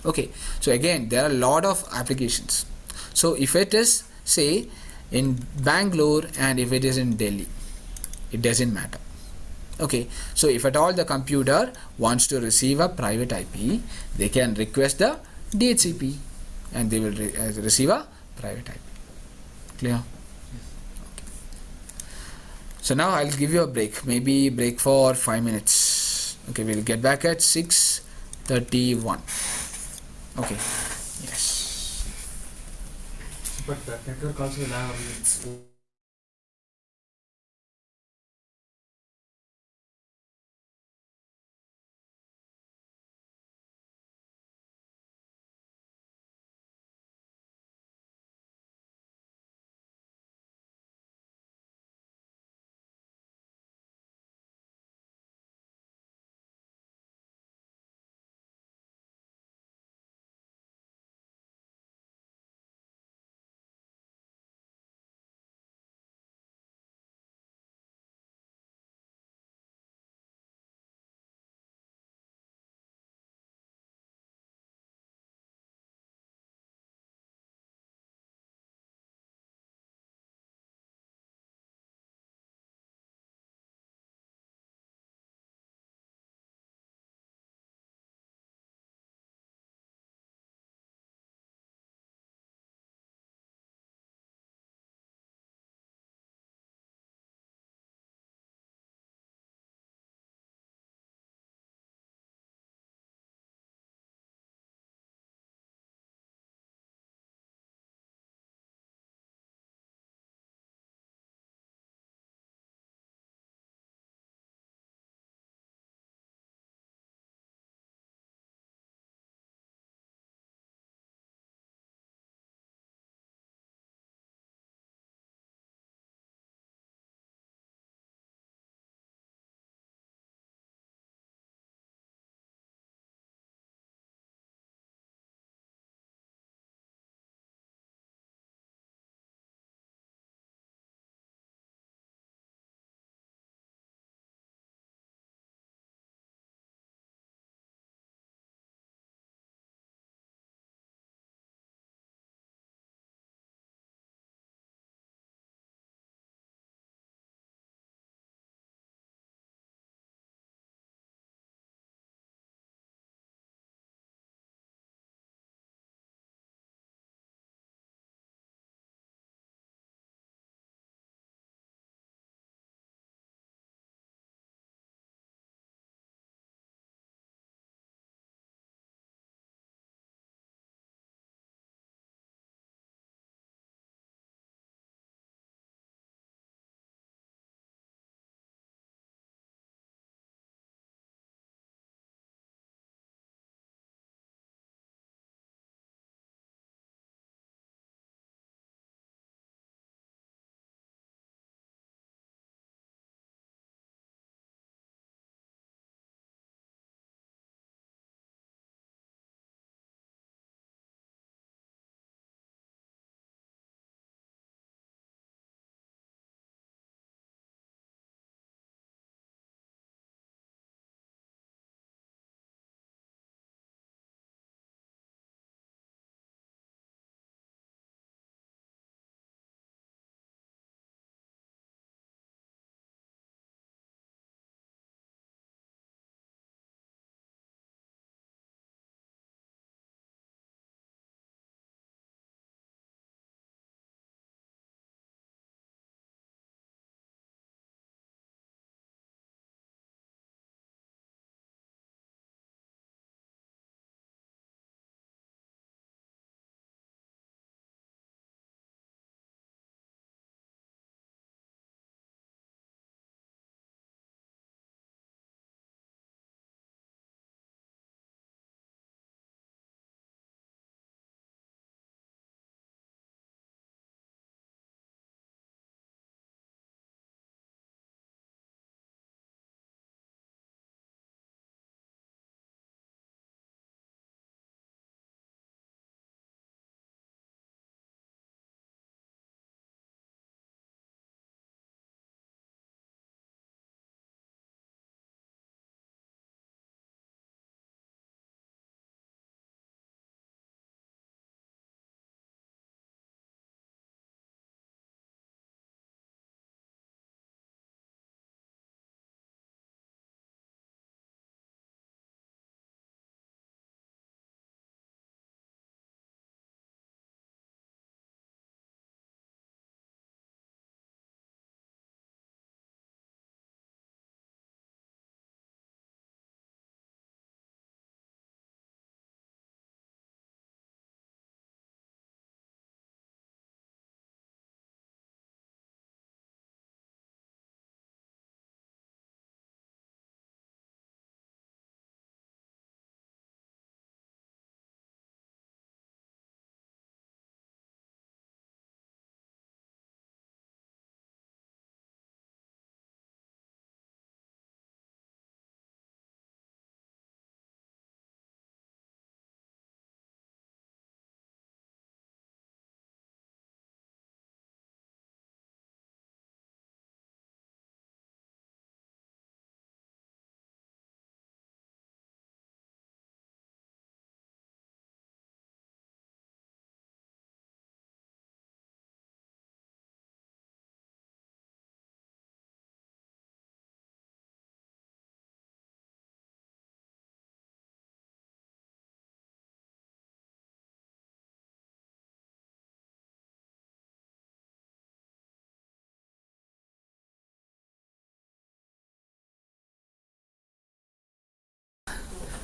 Okay, so again there are a lot of applications. So if it is say in Bangalore and if it is in Delhi, it doesn't matter. Okay, so if at all the computer wants to receive a private IP, they can request the DHCP and they will receive a private IP. Clear? Okay. So now I'll give you a break, maybe break for 5 minutes. Okay, we'll get back at 6:31. Okay, yes. But that network also will have its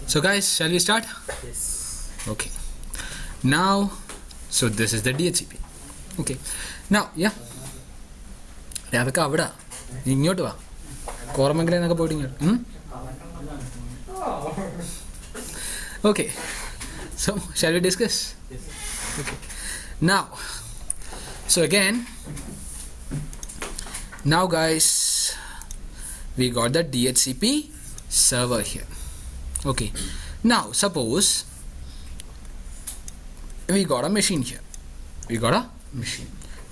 So guys, shall we start? Yes. Okay. Now, so this is the DHCP. Okay. Now, yeah. അതൊക്കെ അവിടെ ഇങ്ങോട്ട് വാ കോർമംഗലെന്നൊക്കെ പോയിട്ട് ഇങ്ങോട്ട് Okay. So, shall we discuss? Yes. Okay. Now, so again, now guys, we got the DHCP server here. Okay. Now, suppose we got a machine here. We got a machine.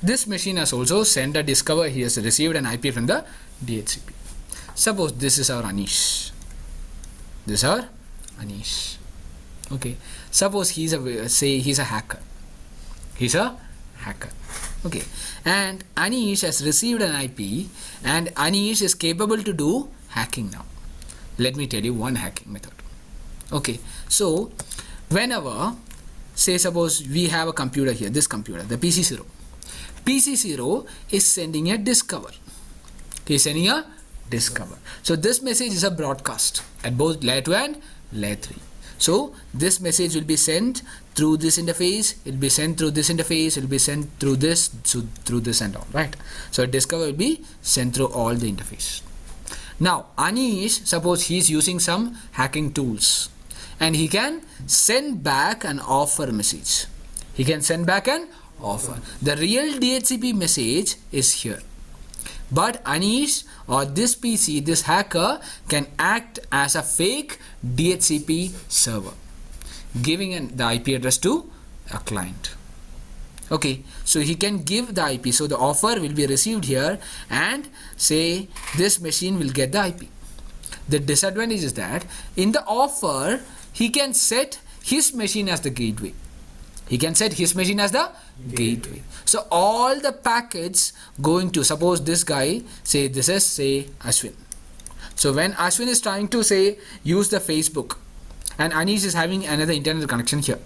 This machine has also sent a discover. He has received an IP from the DHCP. Suppose this is our Anish. This is our Anish. Okay. Suppose he's a hacker. He's a hacker. Okay. And Anish has received an IP, and Anish is capable to do hacking now. Let me tell you one hacking method. Okay. So whenever, say suppose we have a computer here, this computer, the PC0. PC0 is sending a discover. He is sending a discover. So this message is a broadcast at both layer 2 and layer 3. So this message will be sent through this interface, it will be sent through this interface, it will be sent through this, through this and all, right? So discover will be sent through all the interface. Now Anish, suppose he is using some hacking tools, and he can send back an offer message. He can send back an offer. The real DHCP message is here. But Anish or this PC, this hacker, can act as a fake DHCP server, giving the IP address to a client. Okay, so he can give the IP. So the offer will be received here, and say this machine will get the IP. The disadvantage is that in the offer, he can set his machine as the gateway. He can set his machine as the gateway. So all the packets going to, suppose this guy, say this is say Ashwin. So when Ashwin is trying to say use the Facebook, and Anish is having another internet connection here.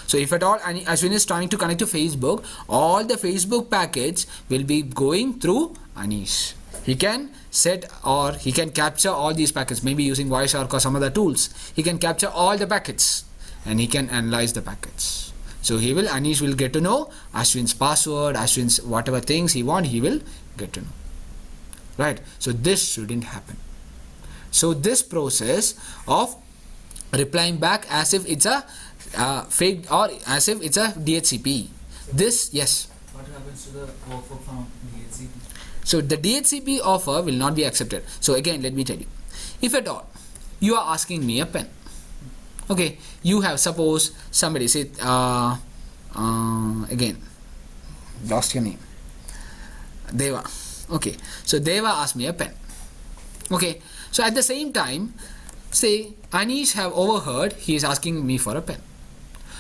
So if at all Ashwin is trying to connect to Facebook, all the Facebook packets will be going through Anish. He can set or he can capture all these packets, maybe using Wireshark or some other tools. He can capture all the packets and he can analyze the packets. So Anish will get to know Ashwin's password, Ashwin's whatever things he wants, he will get to know. Right? So this shouldn't happen. So this process of replying back as if it's a fake or as if it's a DHCP. This, yes. What happens to the offer from DHCP? So the DHCP offer will not be accepted. So again, let me tell you. If at all you are asking me a pen. Okay, you have, suppose somebody say again, lost your name, Deva. Okay, so Deva asked me a pen. Okay, so at the same time, say Anish have overheard, he is asking me for a pen.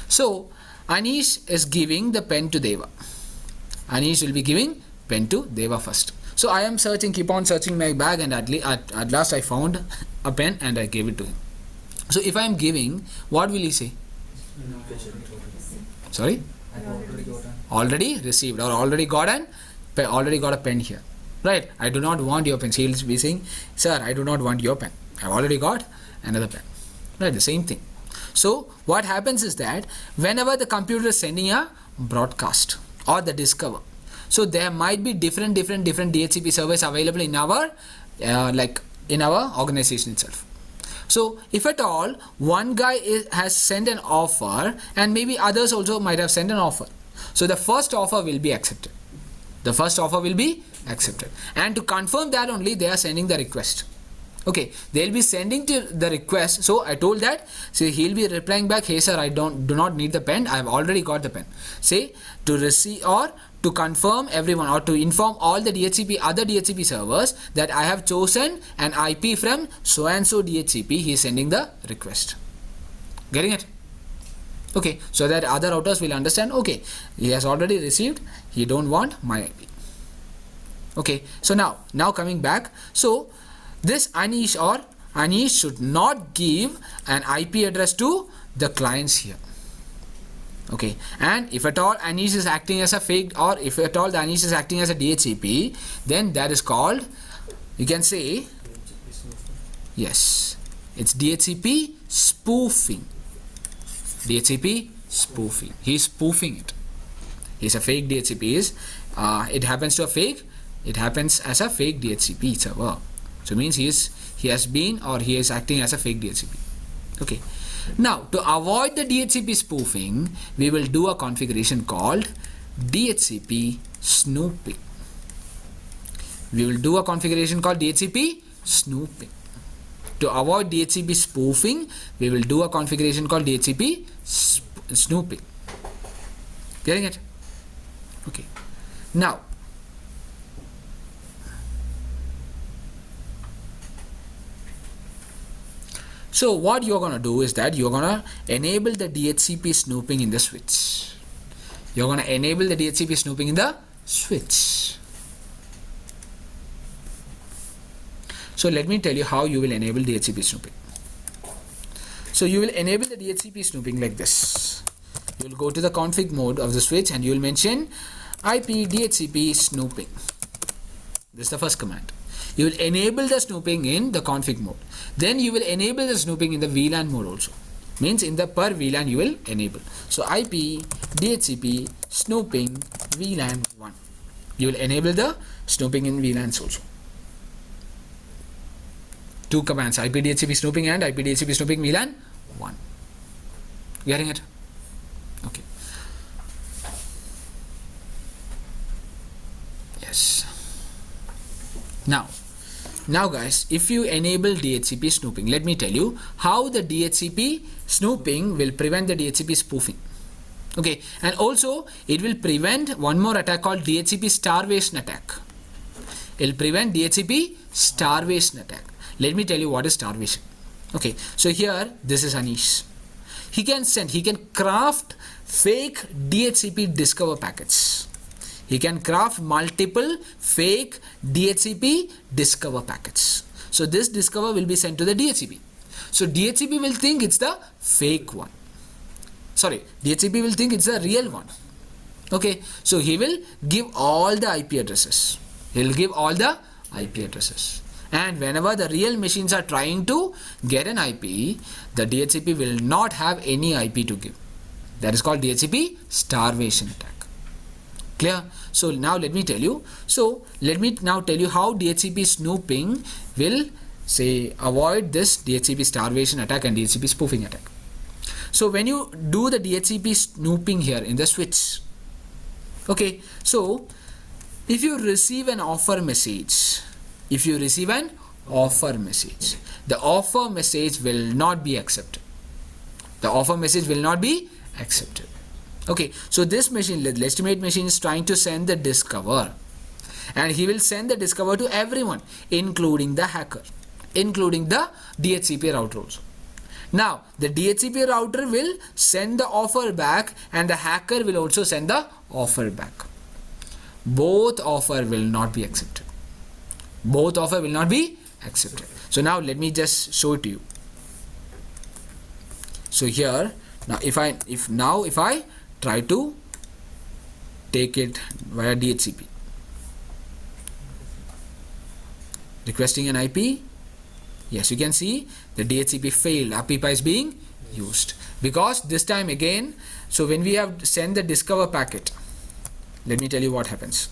So Anish is giving the pen to Deva. Anish will be giving pen to Deva first. So I am searching, keep on searching my bag, and at last I found a pen and I gave it to him. So if I am giving, what will he say? Sorry? Already received or already got a pen here. Right? I do not want your pen. He will be saying, sir, I do not want your pen. I have already got another pen. Right? The same thing. So what happens is that whenever the computer is sending a broadcast or the discover, so there might be different DHCP servers available in our in our organization itself. So if at all one guy has sent an offer, and maybe others also might have sent an offer, so the first offer will be accepted. The first offer will be accepted, and to confirm that only they are sending the request. Okay, they'll be sending to the request. So I told that, say he'll be replying back, hey sir, I do not need the pen, I have already got the pen. Say to receive or to confirm everyone or to inform all the other DHCP servers that I have chosen an IP from so and so DHCP, he is sending the request. Getting it? Okay, so that other routers will understand, okay, he has already received, he don't want my IP. Okay, so now coming back, so this Anish should not give an IP address to the clients here. Okay, and if at all Anish is acting as a fake, or if at all the Anish is acting as a DHCP, then that is called, you can say, yes, It's DHCP spoofing. DHCP spoofing. He's spoofing it. He's a fake DHCP. It happens to a fake. It happens as a fake DHCP server. So means he has been or he is acting as a fake DHCP. Okay. Now to avoid the DHCP spoofing, we will do a configuration called DHCP snooping. We will do a configuration called DHCP snooping. To avoid DHCP spoofing, we will do a configuration called DHCP snooping. Getting it? Okay. Now, so what you're going to do is that you're going to enable the DHCP snooping in the switch. You're going to enable the DHCP snooping in the switch. So let me tell you how you will enable DHCP snooping. So you will enable the DHCP snooping like this. You will go to the config mode of the switch and you will mention IP DHCP snooping. This is the first command. You will enable the snooping in the config mode. Then you will enable the snooping in the VLAN mode also. Means in the per VLAN you will enable. So IP DHCP snooping VLAN 1. You will enable the snooping in VLANs also. Two commands, IP DHCP snooping and IP DHCP snooping VLAN 1. Getting it? Okay. Yes. Now guys, if you enable DHCP snooping, let me tell you how the DHCP snooping will prevent the DHCP spoofing. Okay, and also it will prevent one more attack called DHCP starvation attack. It will prevent DHCP starvation attack. Let me tell you what is starvation. Okay, so here this is Anish. He can craft fake DHCP discover packets. He can craft multiple fake DHCP discover packets. So this discover will be sent to the DHCP. So DHCP will think it's the fake one. Sorry, DHCP will think it's the real one. Okay, so he will give all the IP addresses. He will give all the IP addresses. And whenever the real machines are trying to get an IP, the DHCP will not have any IP to give. That is called DHCP starvation attack. Clear? So now let me tell you. So let me now tell you how DHCP snooping will avoid this DHCP starvation attack and DHCP spoofing attack. So when you do the DHCP snooping here in the switch, okay, so if you receive an offer message, the offer message will not be accepted. The offer message will not be accepted. Okay, so this machine, the legitimate machine, is trying to send the discover, and he will send the discover to everyone, including the hacker, including the DHCP router also. Now the DHCP router will send the offer back and the hacker will also send the offer back. Both offer will not be accepted. Both offer will not be accepted. So now let me just show it to you. So here now if I try to take it via DHCP, requesting an IP, yes, you can see the DHCP failed. API is being used because this time again. So when we have sent the discover packet, let me tell you what happens.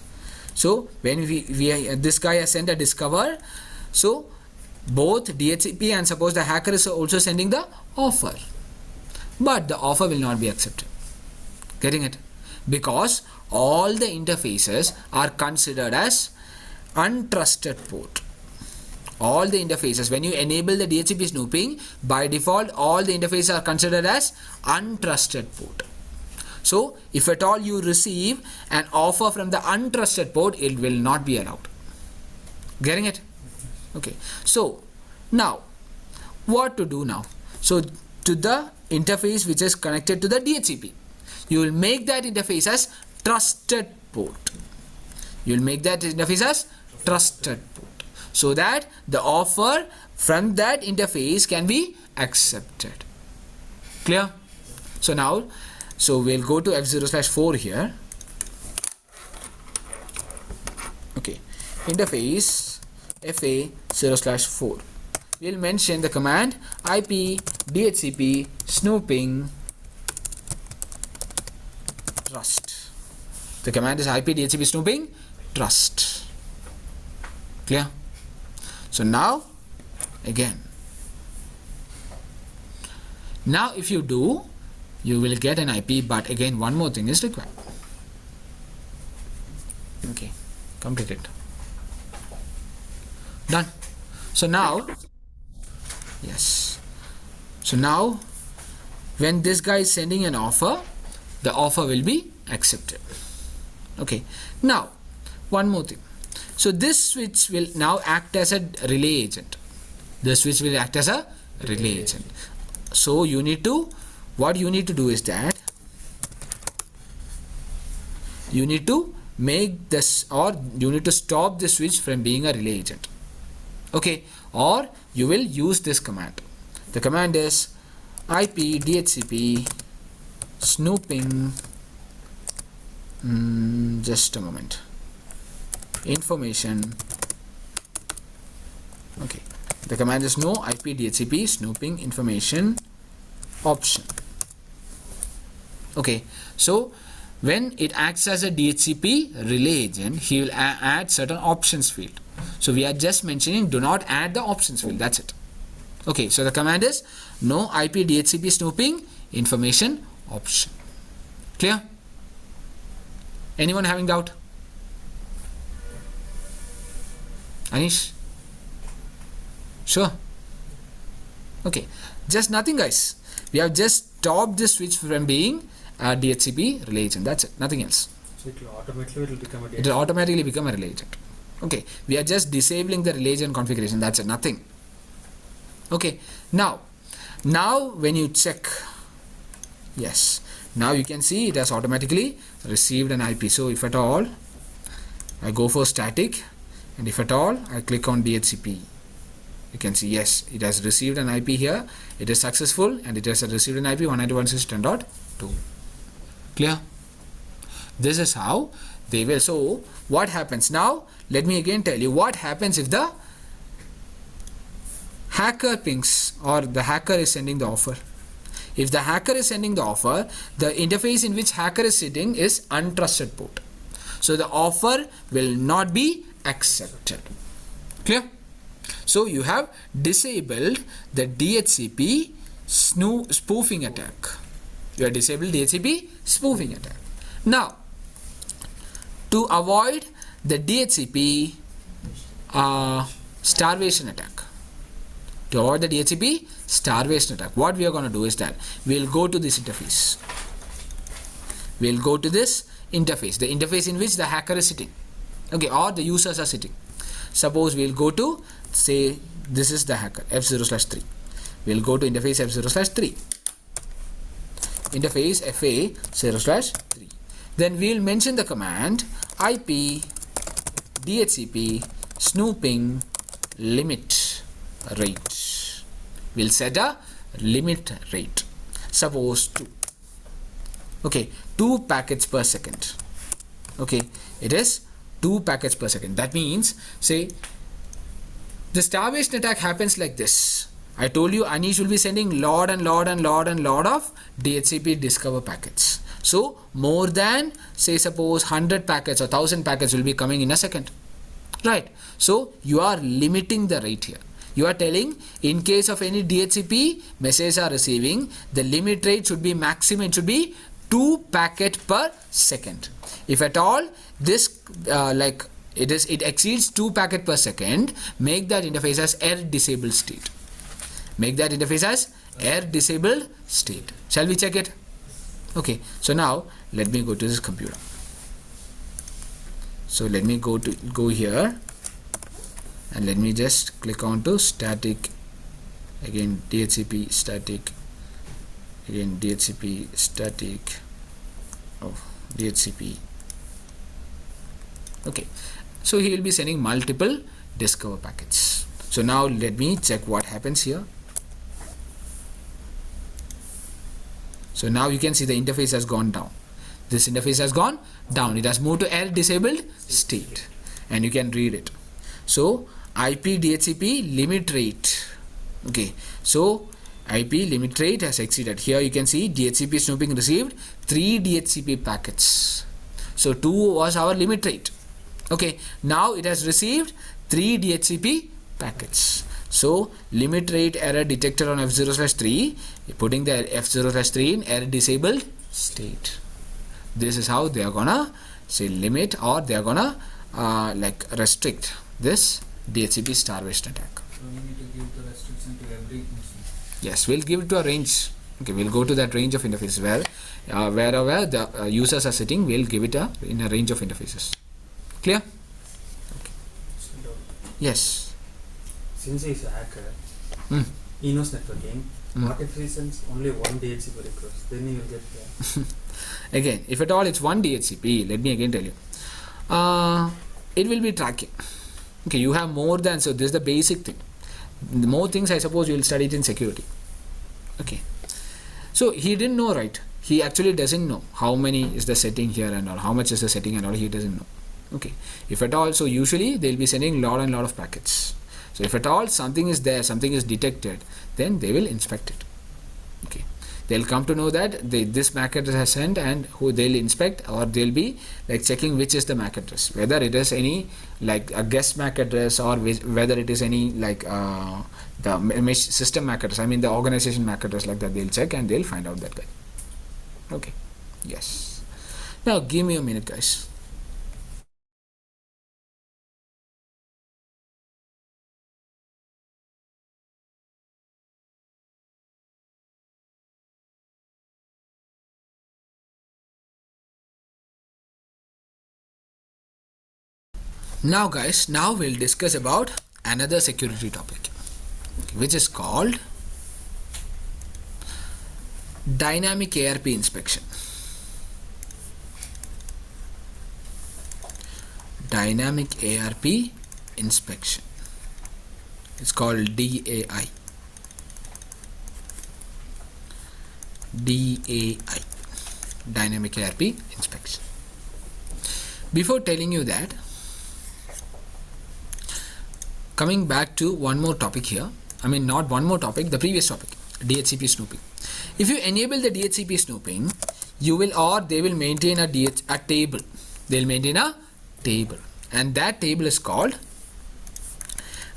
So when this guy has sent a discover, so both DHCP and suppose the hacker is also sending the offer, but the offer will not be accepted. Getting it? Because all the interfaces are considered as untrusted port. All the interfaces, when you enable the DHCP snooping, by default all the interfaces are considered as untrusted port. So if at all you receive an offer from the untrusted port, it will not be allowed. Getting it? Okay. So now what to do now? So to the interface which is connected to the DHCP, you will make that interface as trusted port. You will make that interface as trusted port, so that the offer from that interface can be accepted. Clear? So now, so we'll go to F0/4 here. Okay, interface FA0/4. we'll mention the command IP DHCP snooping trust. The command is IP DHCP snooping trust. Clear? So now again, now if you do, you will get an IP, but again one more thing is required. Okay, completed. Done. So now, yes, so now when this guy is sending an offer, the offer will be accepted. Okay, now one more thing. So this switch will now act as a relay agent. The switch will act as a relay agent. So you need to, what you need to do is that you need to make this, or you need to stop the switch from being a relay agent. Okay, or you will use this command. The command is IP DHCP snooping, just a moment, information. Okay, the command is no IP DHCP snooping information option. Okay, so when it acts as a DHCP relay agent, he will add certain options field. So we are just mentioning do not add the options field, that's it. Okay, so the command is no IP DHCP snooping information option. Clear? Anyone having doubt? Anish? Sure? Okay, just nothing guys. We have just stopped this switch from being a DHCP relay agent, that's it, nothing else. So it will automatically become a It will automatically become a relay agent. Okay, we are just disabling the relay agent configuration, that's it, nothing. Okay, now when you check, yes, now you can see it has automatically received an IP. So if at all I go for static, and if at all I click on DHCP, you can see yes, it has received an IP here, it is successful, and it has received an IP 192.168.10.2. Clear? This is how they will. So what happens now? Let me again tell you what happens if the hacker pings, or the hacker is sending the offer. If the hacker is sending the offer, the interface in which hacker is sitting is untrusted port. So the offer will not be accepted. Clear? So you have disabled the DHCP spoofing attack. You have disabled DHCP spoofing attack. Now, to avoid the DHCP starvation attack, to avoid the DHCP starvation attack, what we are going to do is that we will go to this interface. We will go to this interface, the interface in which the hacker is sitting, okay, or the users are sitting. Suppose we will go to, say, this is the hacker F0/3. We will go to interface F0/3. Interface FA0/3. Then we will mention the command IP DHCP snooping limit rate. We'll set a limit rate. Suppose 2. Okay, 2 packets per second. Okay, it is 2 packets per second. That means, say, the starvation attack happens like this. I told you Anish will be sending lot of DHCP discover packets. So more than, say, suppose 100 packets or 1000 packets will be coming in a second, right? So you are limiting the rate here. You are telling in case of any DHCP messages are receiving, the limit rate should be maximum, it should be 2 packet per second. If at all this it exceeds 2 packet per second, make that interface as error disabled state. Make that interface as error disabled state. Shall we check it? Okay, so now let me go to this computer. So let me go here, and let me just click on to static, again DHCP static, again DHCP static, DHCP. Okay, so he will be sending multiple discover packets. So now let me check what happens here. So now you can see the interface has gone down. This interface has gone down. It has moved to error disabled state, and you can read it. So IP DHCP limit rate Okay, so IP limit rate has exceeded. Here you can see DHCP snooping received 3 DHCP packets. So 2 was our limit rate. Okay, now it has received 3 DHCP packets. So limit rate error detected on F0/3, putting the F0/3 in error disabled state. This is how they are gonna say limit, or they are gonna like restrict this DHCP starvation attack. So we need to give the restriction to every machine. Yes, we'll give it to a range. Okay, we'll go to that range of interfaces where wherever the users are sitting, we'll give it in a range of interfaces. Clear? Yes. Since he's a hacker, Hmm. he knows networking. Hmm. What if he sends only one DHCP request? Then he will get there. Again, if at all it's one DHCP, let me again tell you, it will be tracking. Okay, you have more than, so this is the basic thing. The more things, I suppose you will study it in security. Okay, so he didn't know, right? He actually doesn't know how many is the setting here and all, how much is the setting and all, he doesn't know. Okay, if at all, so usually they'll be sending lot and lot of packets. So if at all something is there, something is detected, then they will inspect it. Okay, they'll come to know that this MAC address has sent, and who they'll inspect, or they'll be like checking which is the MAC address, whether it is any like a guest MAC address, or whether it is any like the system MAC address, I mean the organization MAC address, like that they'll check and they'll find out that guy. Okay, yes. Now give me a minute, guys. Now guys, now we'll discuss about another security topic, which is called dynamic ARP inspection. Dynamic ARP inspection. It's called DAI. DAI. Dynamic ARP inspection. Before telling you that, coming back to one more topic here, I mean not one more topic, the previous topic, DHCP snooping. If you enable the DHCP snooping, you will, or they will maintain a table. They'll maintain a table, and that table is called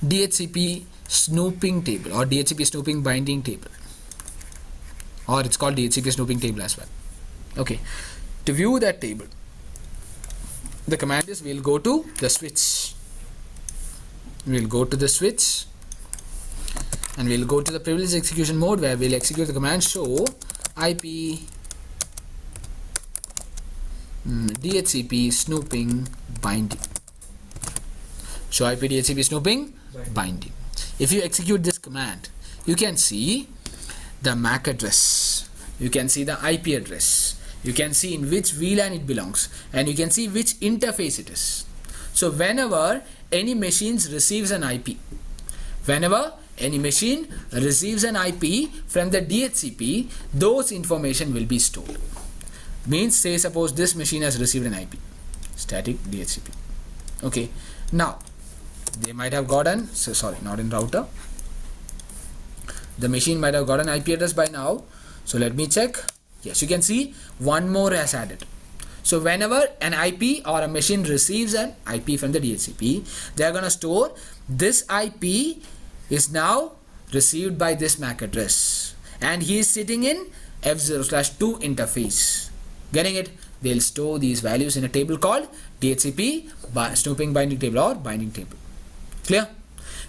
DHCP snooping table, or DHCP snooping binding table, or it's called DHCP snooping table as well. Okay, to view that table, the command is, we'll go to the switch. We'll go to the switch and we'll go to the privileged execution mode, where we'll execute the command show IP DHCP snooping binding. Show IP DHCP snooping binding. If you execute this command, you can see the MAC address, you can see the IP address, you can see in which VLAN it belongs, and you can see which interface it is. So whenever any machine receives an IP, whenever any machine receives an IP from the DHCP, those information will be stored. Means, say suppose this machine has received an IP, static DHCP. Okay, now they might have gotten, so sorry, not in router, the machine might have got an IP address by now. So let me check. Yes, you can see one more has added. So whenever an IP or a machine receives an IP from the DHCP, they are going to store this IP is now received by this MAC address, and he is sitting in F0/2 interface. Getting it? They'll store these values in a table called DHCP snooping binding table, or binding table. Clear?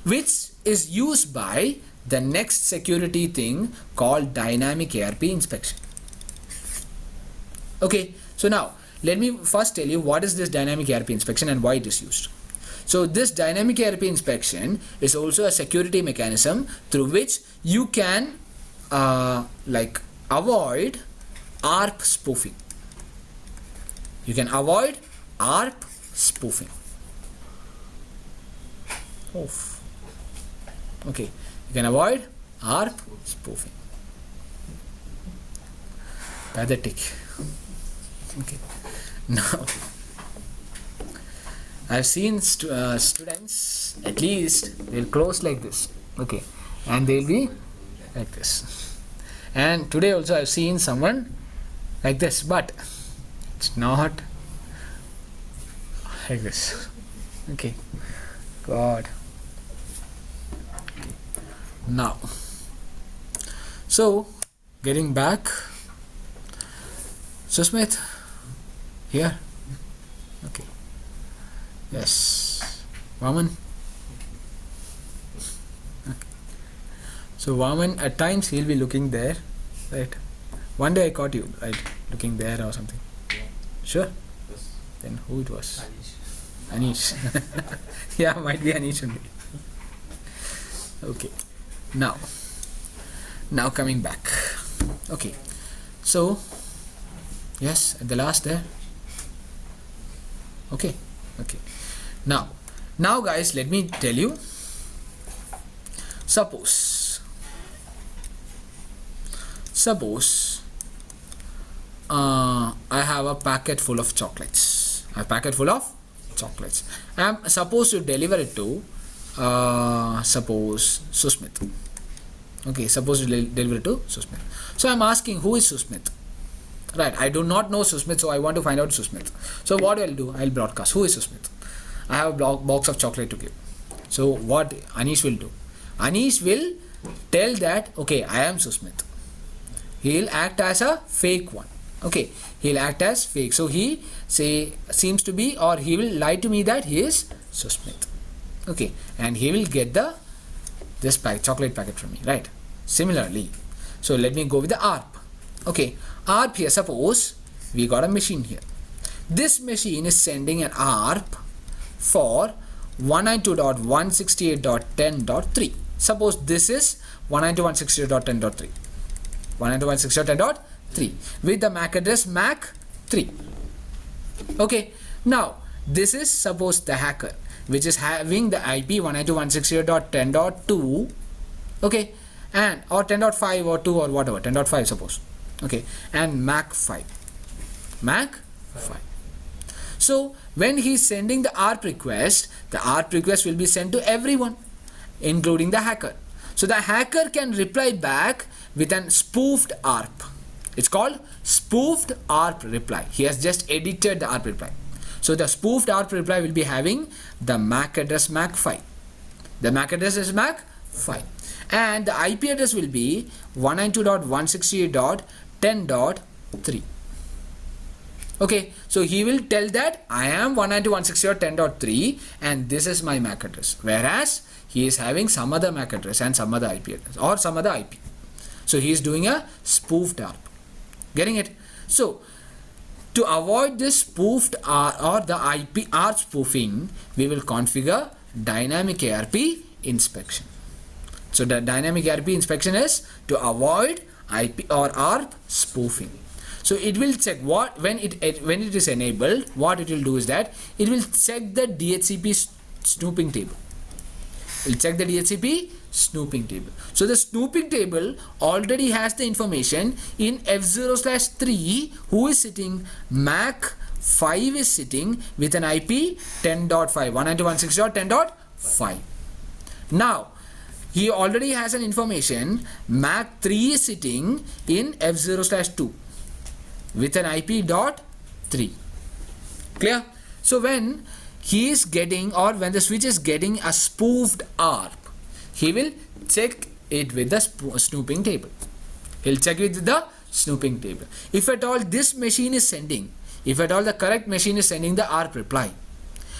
Which is used by the next security thing called dynamic ARP inspection. Okay, so now let me first tell you what is this dynamic ARP inspection and why it is used. So this dynamic ARP inspection is also a security mechanism through which you can like avoid ARP spoofing. You can avoid ARP spoofing. Oof. Okay, you can avoid ARP spoofing. Pathetic. Okay, now I've seen students, at least they'll close like this. Okay, and they'll be like this. And today also I've seen someone like this, but it's not like this. Okay, God. Okay. Now, so getting back, Susmit, here. Okay. Yes. Vaman. Okay. So Vaman, at times he'll be looking there, right? One day I caught you, right, looking there or something. Yeah. Sure. Yes. Then who it was? Anish. Anish. Yeah, might be Anish only. Okay. Now coming back. Okay. So, yes, at the last there. Okay. Okay. Now guys, let me tell you. Suppose I have a packet full of chocolates. I'm supposed to deliver it to suppose Susmit. Okay, suppose to deliver it to Susmit. So I'm asking, who is Susmit? Right, I do not know Susmit, so I want to find out Susmit. So what I'll do, I'll broadcast, who is Susmit? I have a box of chocolate to give. So what Anish will do? Anish will tell that, okay, I am Susmit. He'll act as a fake one. Okay, he'll act as fake. So he seems to be, or he will lie to me that he is Susmit. Okay, and he will get this chocolate packet from me, right? Similarly, so let me go with the ARP. Okay, ARP here, suppose we got a machine here. This machine is sending an ARP for 192.168.10.3. Suppose this is 192.168.10.3. 192.168.10.3 with the MAC address MAC 3. Okay, now this is suppose the hacker, which is having the IP 192.168.10.2, okay, and or 10.5 or 2 or whatever, 10.5 suppose, okay, and MAC 5. So when he is sending the ARP request will be sent to everyone, including the hacker. So the hacker can reply back with an spoofed ARP. It's called spoofed ARP reply. He has just edited the ARP reply. So the spoofed ARP reply will be having the MAC address MAC 5. The MAC address is MAC 5. And the IP address will be 192.168.10.3. Okay, so he will tell that I am 192.168.10.3 and this is my MAC address. Whereas he is having some other MAC address and some other IP address or some other IP. So he is doing a spoofed ARP. Getting it? So to avoid this spoofed or the IP ARP spoofing, we will configure dynamic ARP inspection. So the dynamic ARP inspection is to avoid IP or ARP spoofing. So it will check when it is enabled. What it will do is that it will check the DHCP snooping table. It will check the DHCP snooping table. So the snooping table already has the information in F0/3 who is sitting MAC 5 is sitting with an IP 10.5 192.168.10.5. Now he already has an information MAC 3 is sitting in F0/2 with an IP.3. Clear? So when he is getting, or when the switch is getting a spoofed ARP, he will check it with the snooping table. He'll check it with the snooping table. If at all this machine is sending, if at all the correct machine is sending the ARP reply,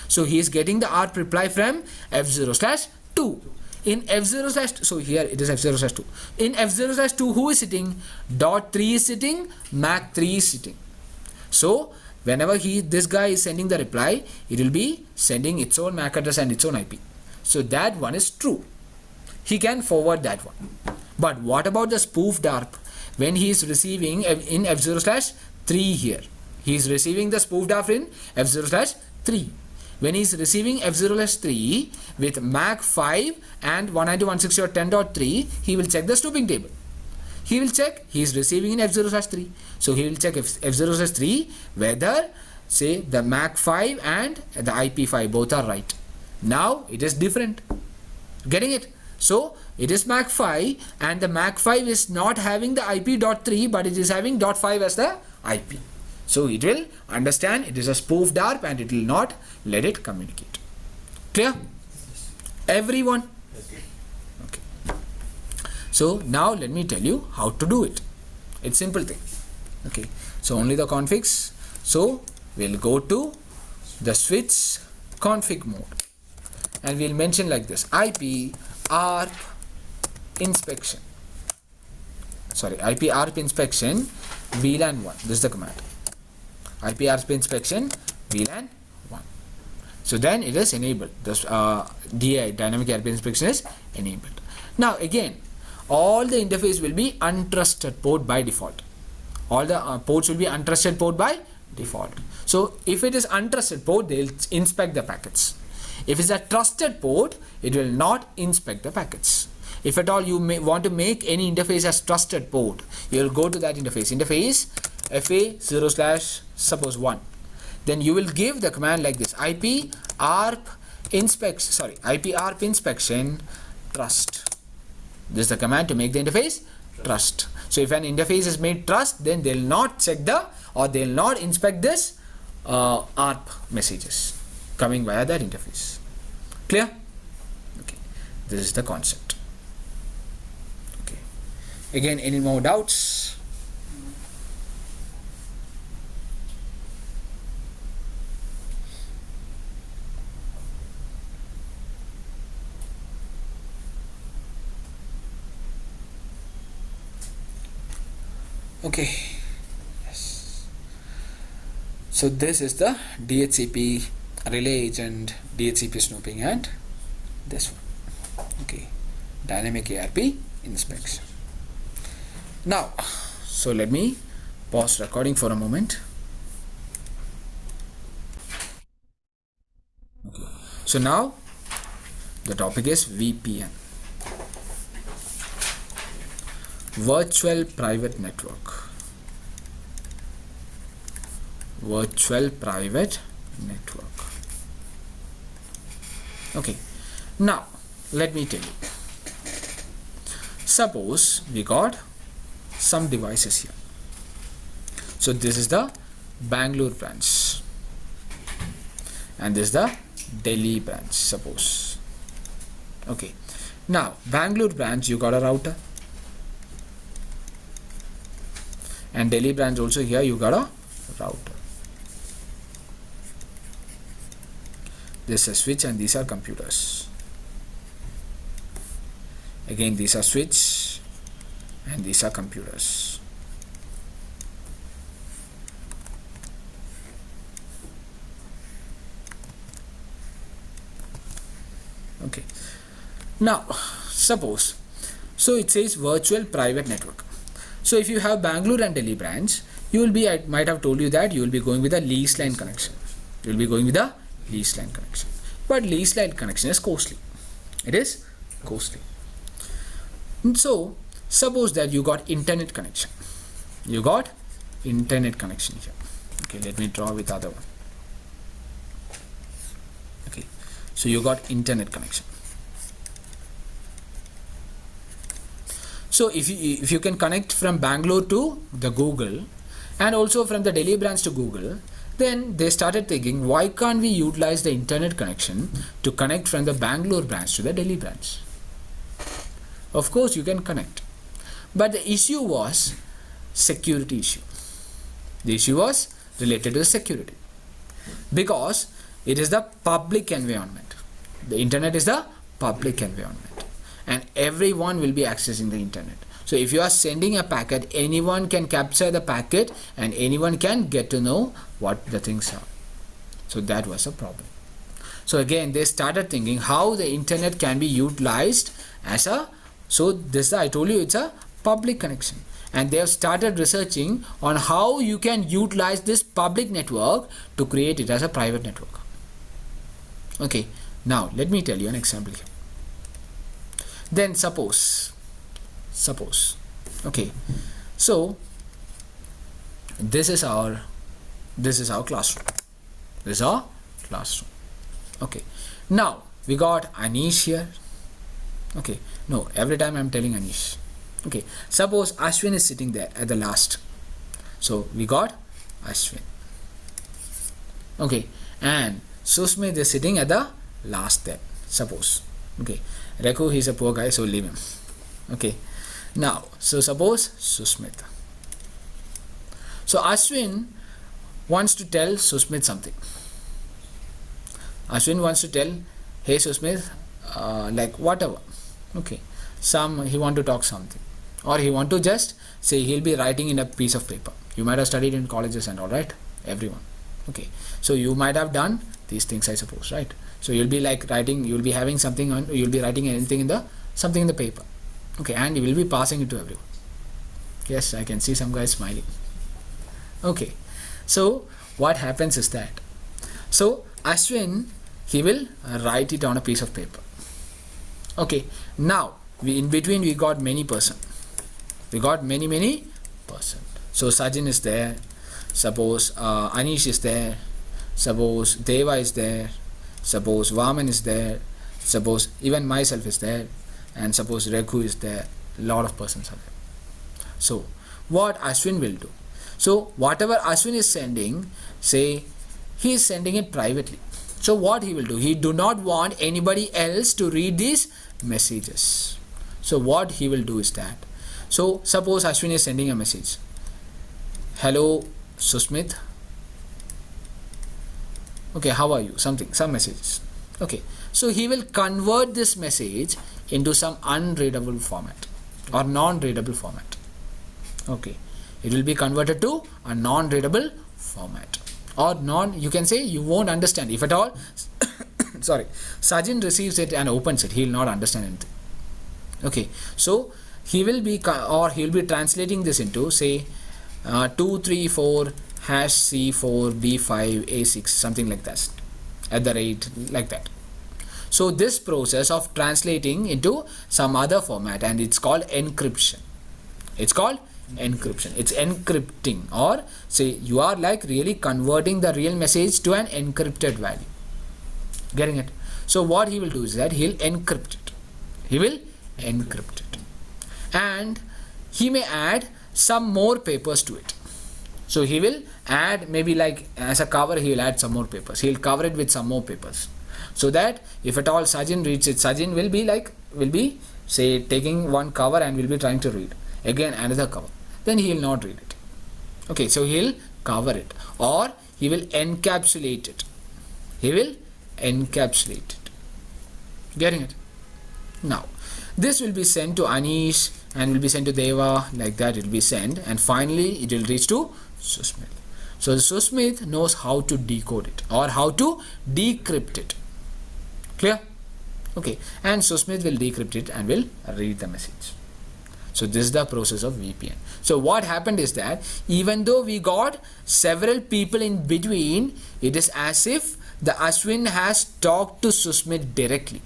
so he is getting the ARP reply from F0/2. In F0/2, so here it is F0/2. In F0/2, who is sitting? .3 is sitting, MAC 3 is sitting. So whenever this guy is sending the reply, it will be sending its own MAC address and its own IP. So that one is true. He can forward that one. But what about the spoofed ARP? When he is receiving in F0/3 here, he is receiving the spoofed ARP in F0/3. When he is receiving F0/3 with MAC 5 and 192.168.10.3, he will check the snooping table. He will check he is receiving in F0/3. So he will check F0/3 whether say the MAC 5 and the IP 5 both are right. Now it is different. Getting it? So it is MAC 5, and the MAC 5 is not having the IP.3, but it is having .5 as the IP. So it will understand it is a spoofed ARP and it will not let it communicate. Clear? Everyone? Okay. So now let me tell you how to do it. It's simple thing. Okay. So only the configs. So we'll go to the switch config mode and we'll mention like this: IP ARP inspection. Sorry, IP ARP inspection VLAN 1. This is the command. IP ARP inspection VLAN 1. So then it is enabled. This DAI, dynamic ARP inspection, is enabled. Now again, all the interface will be untrusted port by default. All the ports will be untrusted port by default. So if it is untrusted port, they'll inspect the packets. If it's a trusted port, it will not inspect the packets. If at all you may want to make any interface as trusted port, you will go to that interface FA0/ suppose 1. Then you will give the command like this: IP ARP inspection trust. This is the command to make the interface trust. So if an interface is made trust, then they'll not check they'll not inspect this ARP messages coming via that interface. Clear? Okay. This is the concept. Okay. Again, any more doubts? Okay. Yes. So this is the DHCP relay agent, DHCP snooping, and this one. Okay. Dynamic ARP inspection. Now, so let me pause recording for a moment. Okay. So now the topic is VPN. Virtual private network. Virtual private network. Okay. Now let me tell you. Suppose we got some devices here. So this is the Bangalore branch and this is the Delhi branch, suppose. Okay. Now Bangalore branch, you got a router, and Delhi branch also, here you got a router. This is a switch and these are computers. Again, these are switch and these are computers. Okay. Now suppose, so it says virtual private network. So if you have Bangalore and Delhi branch, you will be, I might have told you that you will be going with a lease line connection. You will be going with a lease line connection. But lease line connection is costly. It is costly. And so suppose that you got internet connection. You got internet connection here. Okay, let me draw with other one. Okay, so you got internet connection. So if you can connect from Bangalore to the Google and also from the Delhi branch to Google, then they started thinking, why can't we utilize the internet connection to connect from the Bangalore branch to the Delhi branch? Of course you can connect, but the issue was security issue. The issue was related to the security, because it is the public environment. The internet is the public environment and everyone will be accessing the internet. So if you are sending a packet, anyone can capture the packet and anyone can get to know what the things are. So that was a problem. So again, they started thinking how the internet can be utilized as a, so this, I told you, it's a public connection, and they have started researching on how you can utilize this public network to create it as a private network. Okay, now let me tell you an example here. Then suppose, okay, so this is our classroom. This is our classroom. Okay, now we got Anish here. Okay, no, every time I'm telling Anish. Okay, suppose Ashwin is sitting there at the last. So we got Ashwin. Okay, and Susmit is sitting at the last there. Suppose. Okay, Reku, he's a poor guy, so leave him. Okay, now, so suppose Susmit. So Ashwin wants to tell Susmit something. Ashwin wants to tell, hey Susmit, like whatever. Okay, he want to talk something, or he want to just say he'll be writing in a piece of paper. You might have studied in colleges and all, right? Everyone. Okay, so you might have done these things, I suppose, right? So you'll be like writing, you'll be having something on, you'll be writing anything in the something in the paper. Okay, and you will be passing it to everyone. Yes, I can see some guys smiling. Okay, so what happens is that, so Ashwin, he will write it on a piece of paper. Okay, now in between we got many person. We got many person. So Sajin is there. Suppose Anish is there. Suppose Deva is there. Suppose Vaman is there. Suppose even myself is there. And suppose Reku is there. Lot of persons are there. So what Ashwin will do? So whatever Ashwin is sending, say he is sending it privately. So what he will do? He do not want anybody else to read these messages. So what he will do is that, so suppose Ashwin is sending a message. Hello Susmit. Okay, how are you? Some messages. Okay, so he will convert this message into some unreadable format or non-readable format. Okay, it will be converted to a non-readable format, or you can say you won't understand. If at all, sorry, Sajin receives it and opens it, he will not understand anything. Okay, so he will be translating this into, say, 234 #C4 B5 A6, something like that, at the rate like that. So this process of translating into some other format, and it's called encryption. It's called encryption. It's encrypting, or say you are like really converting the real message to an encrypted value. Getting it? So what he will do is that he'll encrypt it. He will encrypt it, and he may add some more papers to it. So he will add, maybe like as a cover, he will add some more papers. He'll cover it with some more papers, so that if at all Sajin reads it, Sajin will be say taking one cover and will be trying to read again another cover. Then he will not read it. Okay, so he'll cover it, or he will encapsulate it. He will encapsulate it. Getting it? Now, this will be sent to Anish and will be sent to Deva, like that it will be sent, and finally it will reach to Susmit. So Susmit knows how to decode it or how to decrypt it. Clear? Okay, and Susmit will decrypt it and will read the message. So this is the process of VPN. So what happened is that even though we got several people in between, it is as if the Ashwin has talked to Susmit directly.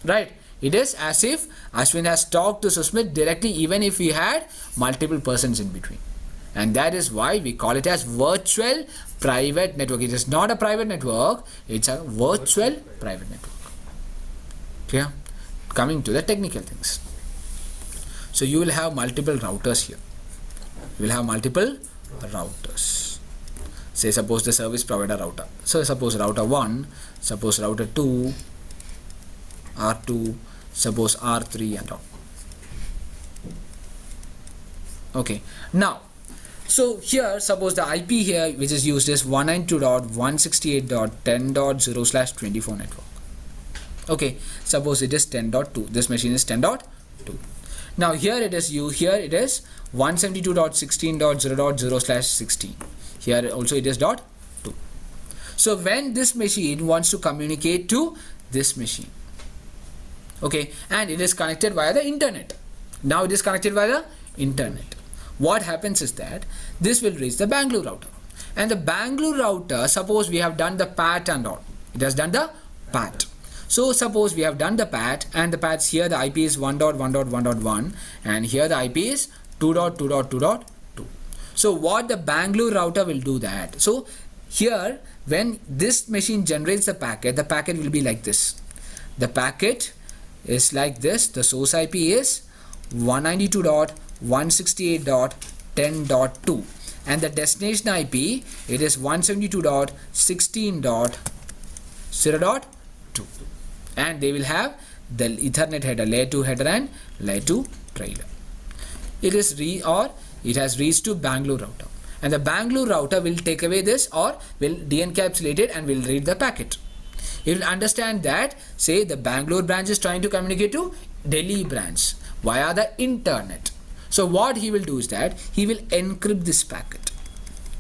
Right? It is as if Ashwin has talked to Susmit directly, even if we had multiple persons in between. And that is why we call it as virtual private network. It is not a private network, it's a virtual private network. Clear? Coming to the technical things. So you will have multiple routers here. You will have multiple routers. Say suppose the service provider router. So suppose router 1, suppose router 2, R2, suppose R3 and all. Okay, now, so here suppose the IP here which is used is 192.168.10.0/24 network. Okay, suppose it is 10.2. This machine is 10.2. Now here it is 172.16.0.0/16. Here also it is .2. So when this machine wants to communicate to this machine, okay, and it is connected via the internet. Now it is connected via the internet. What happens is that this will reach the Bangalore router, and the Bangalore router, suppose we have done the PAT and all. It has done the PAT. So suppose we have done the PAT, and the PATs here the IP is 1.1.1.1 and here the IP is 2.2.2.2. So what the Bangalore router will do that. So here when this machine generates the packet will be like this. The packet is like this. The source IP is 192.168.10.2 and the destination IP it is 172.16.0.2 and they will have the Ethernet header, layer 2 header and layer 2 trailer. It has reached to Bangalore router and the Bangalore router will take away this or will de-encapsulate it and will read the packet. You will understand that say the Bangalore branch is trying to communicate to Delhi branch via the internet. So what he will do is that he will encrypt this packet.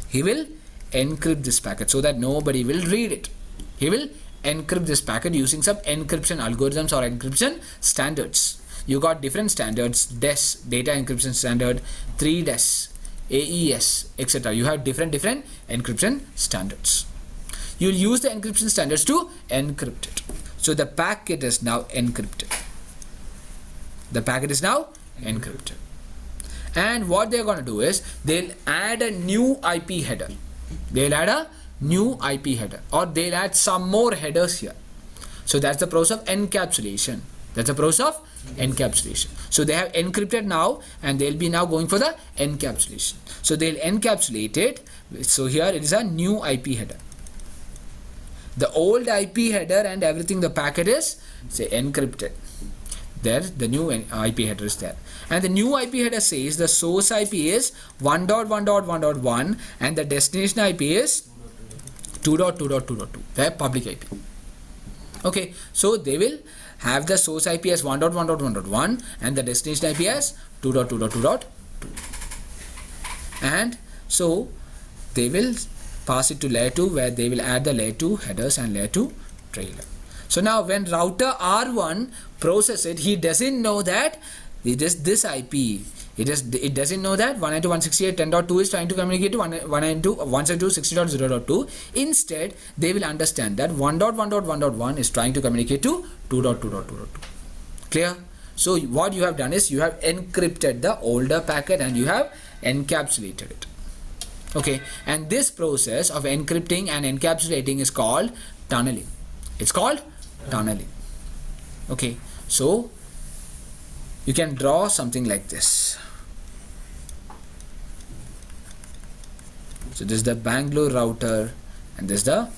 He will encrypt this packet so that nobody will read it. He will encrypt this packet using some encryption algorithms or encryption standards. You got different standards, DES, data encryption standard, 3DES, AES, etc. You have different encryption standards. You will use the encryption standards to encrypt it. So the packet is now encrypted. The packet is now encrypted. And what they're going to do is they'll add a new IP header. They'll add a new IP header or they'll add some more headers here. So that's the process of encapsulation. That's the process of encapsulation. So they have encrypted now and they'll be now going for the encapsulation. So they'll encapsulate it. So here it is a new IP header. The old IP header and everything, the packet is say encrypted. There the new IP header is there. And the new IP header says the source IP is 1.1.1.1 and the destination IP is 2.2.2.2, the public IP. Okay, so they will have the source IP as 1.1.1.1 and the destination IP as 2.2.2.2. And so they will pass it to layer 2 where they will add the layer 2 headers and layer 2 trailer. So now when router R1 processes it, he doesn't know that it is this IP. It doesn't know that 192.168.10.2 is trying to communicate to 192.172.60.0.2. Instead, they will understand that 1.1.1.1 is trying to communicate to 2.2.2.2. Clear? So what you have done is you have encrypted the older packet and you have encapsulated it. Okay, and this process of encrypting and encapsulating is called tunneling. It's called tunneling. Okay, so you can draw something like this. So this is the Bangalore router and this is the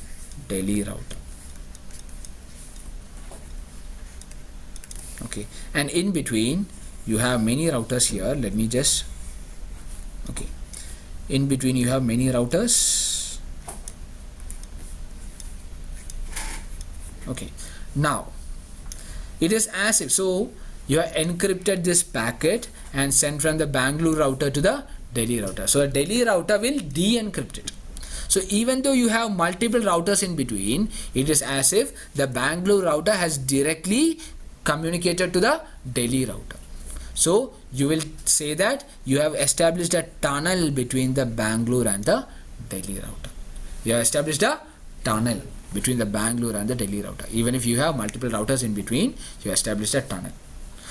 Delhi router. Okay, and in between you have many routers here. Let me just, okay, in between you have many routers. Okay, now it is as if, so you have encrypted this packet and sent from the Bangalore router to the Delhi router. So a Delhi router will de-encrypt it. So even though you have multiple routers in between, it is as if the Bangalore router has directly communicated to the Delhi router. So you will say that you have established a tunnel between the Bangalore and the Delhi router. You have established a tunnel between the Bangalore and the Delhi router. Even if you have multiple routers in between, you establish a tunnel.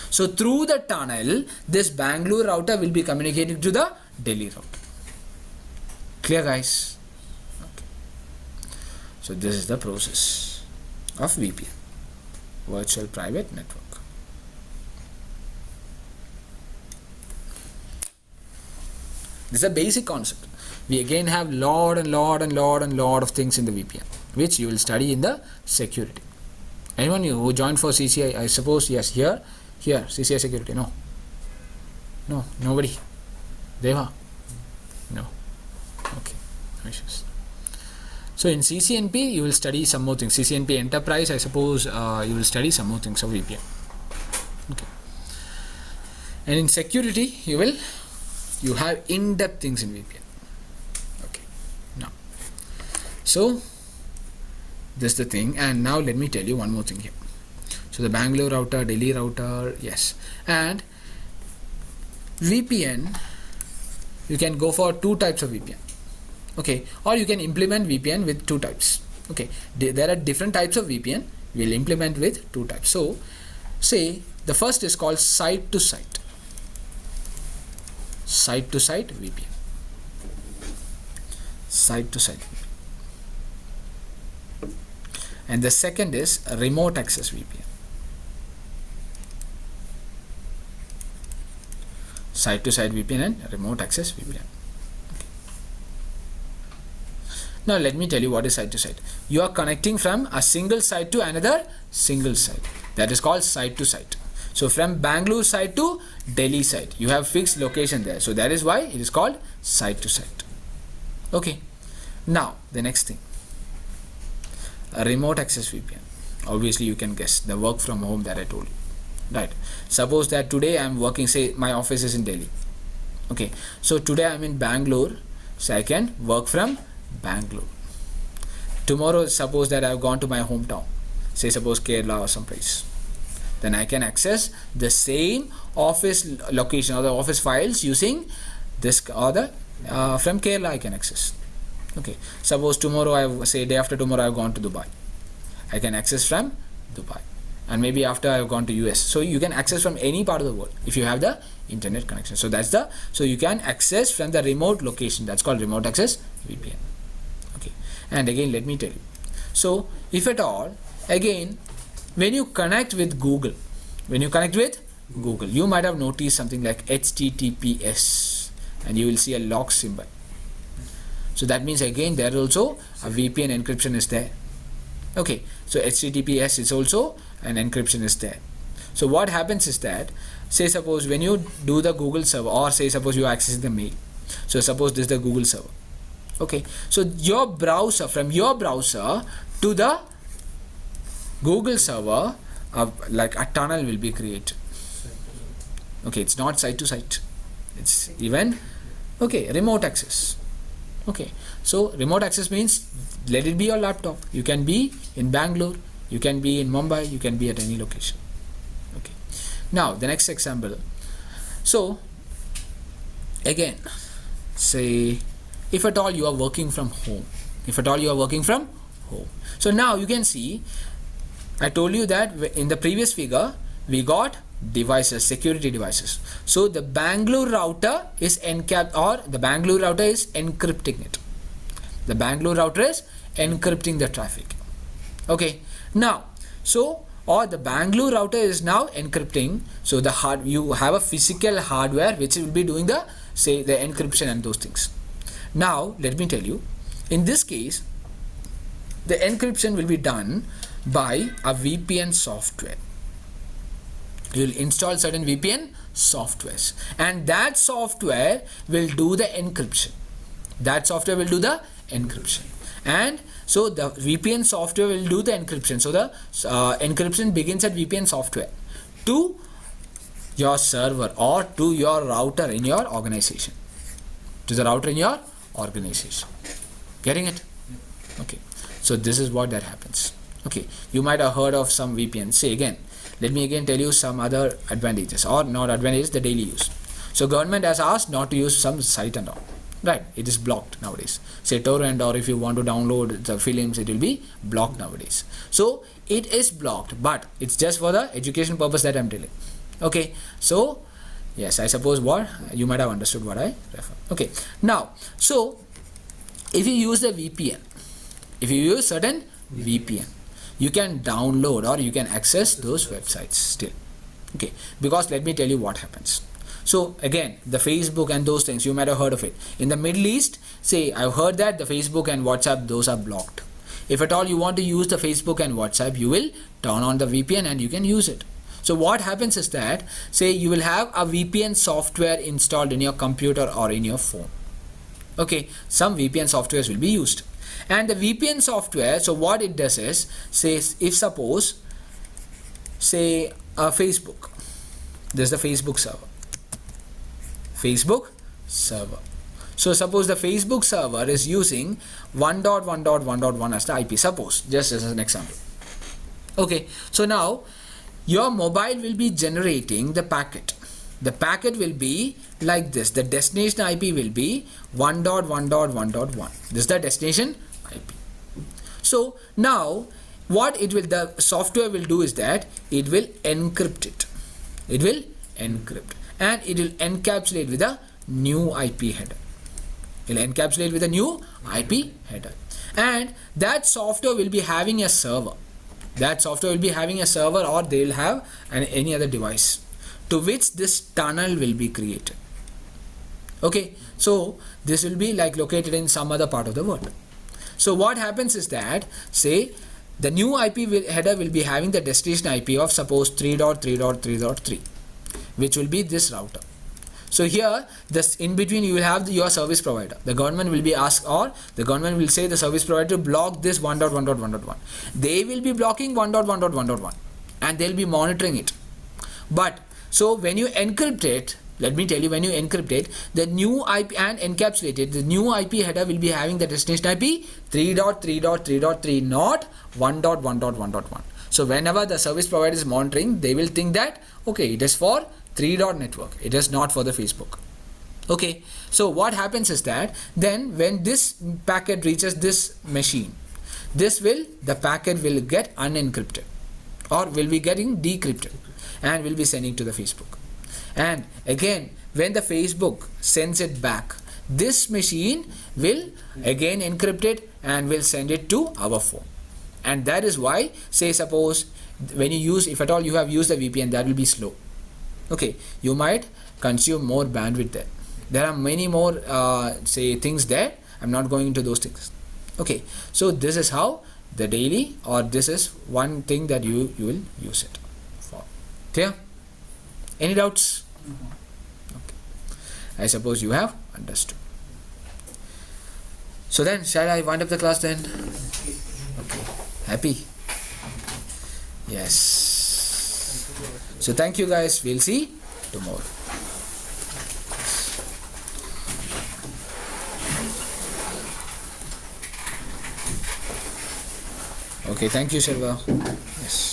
So through the tunnel, this Bangalore router will be communicating to the Delhi router. Clear, guys? Okay. So this is the process of VPN, Virtual Private Network. This is a basic concept. We again have lot of things in the VPN, which you will study in the security. Anyone who joined for CCI, I suppose, yes, here, CCI security, no, nobody, Deva, no, okay, no issues. So in CCNP, you will study some more things. CCNP Enterprise, I suppose, you will study some more things of VPN. Okay. And in security, you have in-depth things in VPN. Okay. Now, so this is the thing, and now let me tell you one more thing here. So the Bangalore router, Delhi router, yes, and VPN, you can go for two types of VPN. Okay, or you can implement VPN with two types. Okay, there are different types of VPN. We'll implement with two types. So say the first is called site to site VPN. Site to site VPN. And the second is a remote access VPN. Site-to-site VPN and remote access VPN. Okay. Now let me tell you what is site-to-site. You are connecting from a single site to another single site. That is called site-to-site. So from Bangalore site to Delhi site, you have fixed location there. So that is why it is called site-to-site. Okay. Now the next thing, a remote access VPN. Obviously you can guess, the work from home that I told you. Right. Suppose that today I am working, say my office is in Delhi. Okay. So today I am in Bangalore, so I can work from Bangalore. Tomorrow suppose that I have gone to my hometown, say suppose Kerala or some place. Then I can access the same office location or the office files using this or the from Kerala I can access. Okay. Suppose tomorrow I have, say day after tomorrow I have gone to Dubai. I can access from Dubai. And maybe after I have gone to US. So you can access from any part of the world if you have the internet connection. So that's the, so you can access from the remote location. That's called remote access VPN. Okay. And again let me tell you. So if at all, again, when you connect with Google, you might have noticed something like HTTPS and you will see a lock symbol. So that means again there also a VPN encryption is there. Okay, so HTTPS is also an encryption is there. So what happens is that, say suppose when you do the Google server, or say suppose you are accessing the mail. So suppose this is the Google server. Okay, so your browser, from your browser to the Google server, like a tunnel will be created. Okay, it's not site to site, it's even okay remote access. Okay, so remote access means let it be your laptop. You can be in Bangalore, you can be in Mumbai, you can be at any location. Okay, now the next example. So again, say if at all you are working from home, so now you can see I told you that in the previous figure we got devices, security devices. So the Bangalore router is encrypting it. The Bangalore router is encrypting the traffic. Okay, now so or the Bangalore router is now encrypting. So the you have a physical hardware which will be doing the, say, the encryption and those things. Now let me tell you, in this case the encryption will be done by a VPN software. You will install certain VPN softwares and that software will do the encryption. And so the VPN software will do the encryption. So the encryption begins at VPN software to your server or to your router in your organization. Getting it? Okay. So this is what that happens. Okay. You might have heard of some VPN. Say again. Let me again tell you some other advantages, or not advantages, the daily use. So government has asked not to use some site and all. Right, it is blocked nowadays. Say torrent, or if you want to download the films, it will be blocked nowadays. So it is blocked, but it's just for the education purpose that I'm telling. Okay, so yes, I suppose what you might have understood what I refer. Okay, now so if you use the VPN, if you use certain VPN, you can download or you can access those websites still. Okay, because let me tell you what happens. So again, the Facebook and those things, you might have heard of it. In the Middle East, say I've heard that the Facebook and WhatsApp, those are blocked. If at all you want to use the Facebook and WhatsApp, you will turn on the VPN and you can use it. So what happens is that, say you will have a VPN software installed in your computer or in your phone. Okay, some VPN softwares will be used. And the VPN software, so what it does is, say if suppose, say Facebook, this is the Facebook server. So suppose the Facebook server is using 1.1.1.1 as the IP, suppose, just as an example. Okay, so now your mobile will be generating the packet. The packet will be like this. The destination IP will be 1.1.1.1. This is the destination IP. So now what it will, the software will do is that it will encrypt it. It will encrypt and it will encapsulate with a new IP header. It will encapsulate with a new IP header. And that software will be having a server. That software will be having a server, or they will have any other device to which this tunnel will be created. Okay, so this will be like located in some other part of the world. So what happens is that, say, the new header will be having the destination IP of suppose 3.3.3.3, which will be this router. So here, this in between you will have your service provider. The government will be asked, or the government will say the service provider to block this 1.1.1.1. They will be blocking 1.1.1.1 and they'll be monitoring it. But so when you encrypt it, let me tell you, when you encrypt it, the new IP and encapsulate it, the new IP header will be having the destination IP 3.3.3.3, not 1.1.1.1. So whenever the service provider is monitoring, they will think that, okay, it is for 3 dot network, it is not for the Facebook. Okay, so what happens is that then when this packet reaches this machine, the packet will get unencrypted or will be getting decrypted and will be sending to the Facebook. And again, when the Facebook sends it back, this machine will again encrypt it and will send it to our phone. And that is why, say suppose when you use, if at all you have used the VPN, that will be slow. Okay, you might consume more bandwidth there. There are many more say things there. I'm not going into those things. Okay, so this is how the daily, or this is one thing that you will use it for. Clear? Any doubts? Okay, I suppose you have understood. So then, shall I wind up the class then? Okay, happy? Yes. So thank you guys. We'll see tomorrow. Okay, thank you, Sharva. Yes.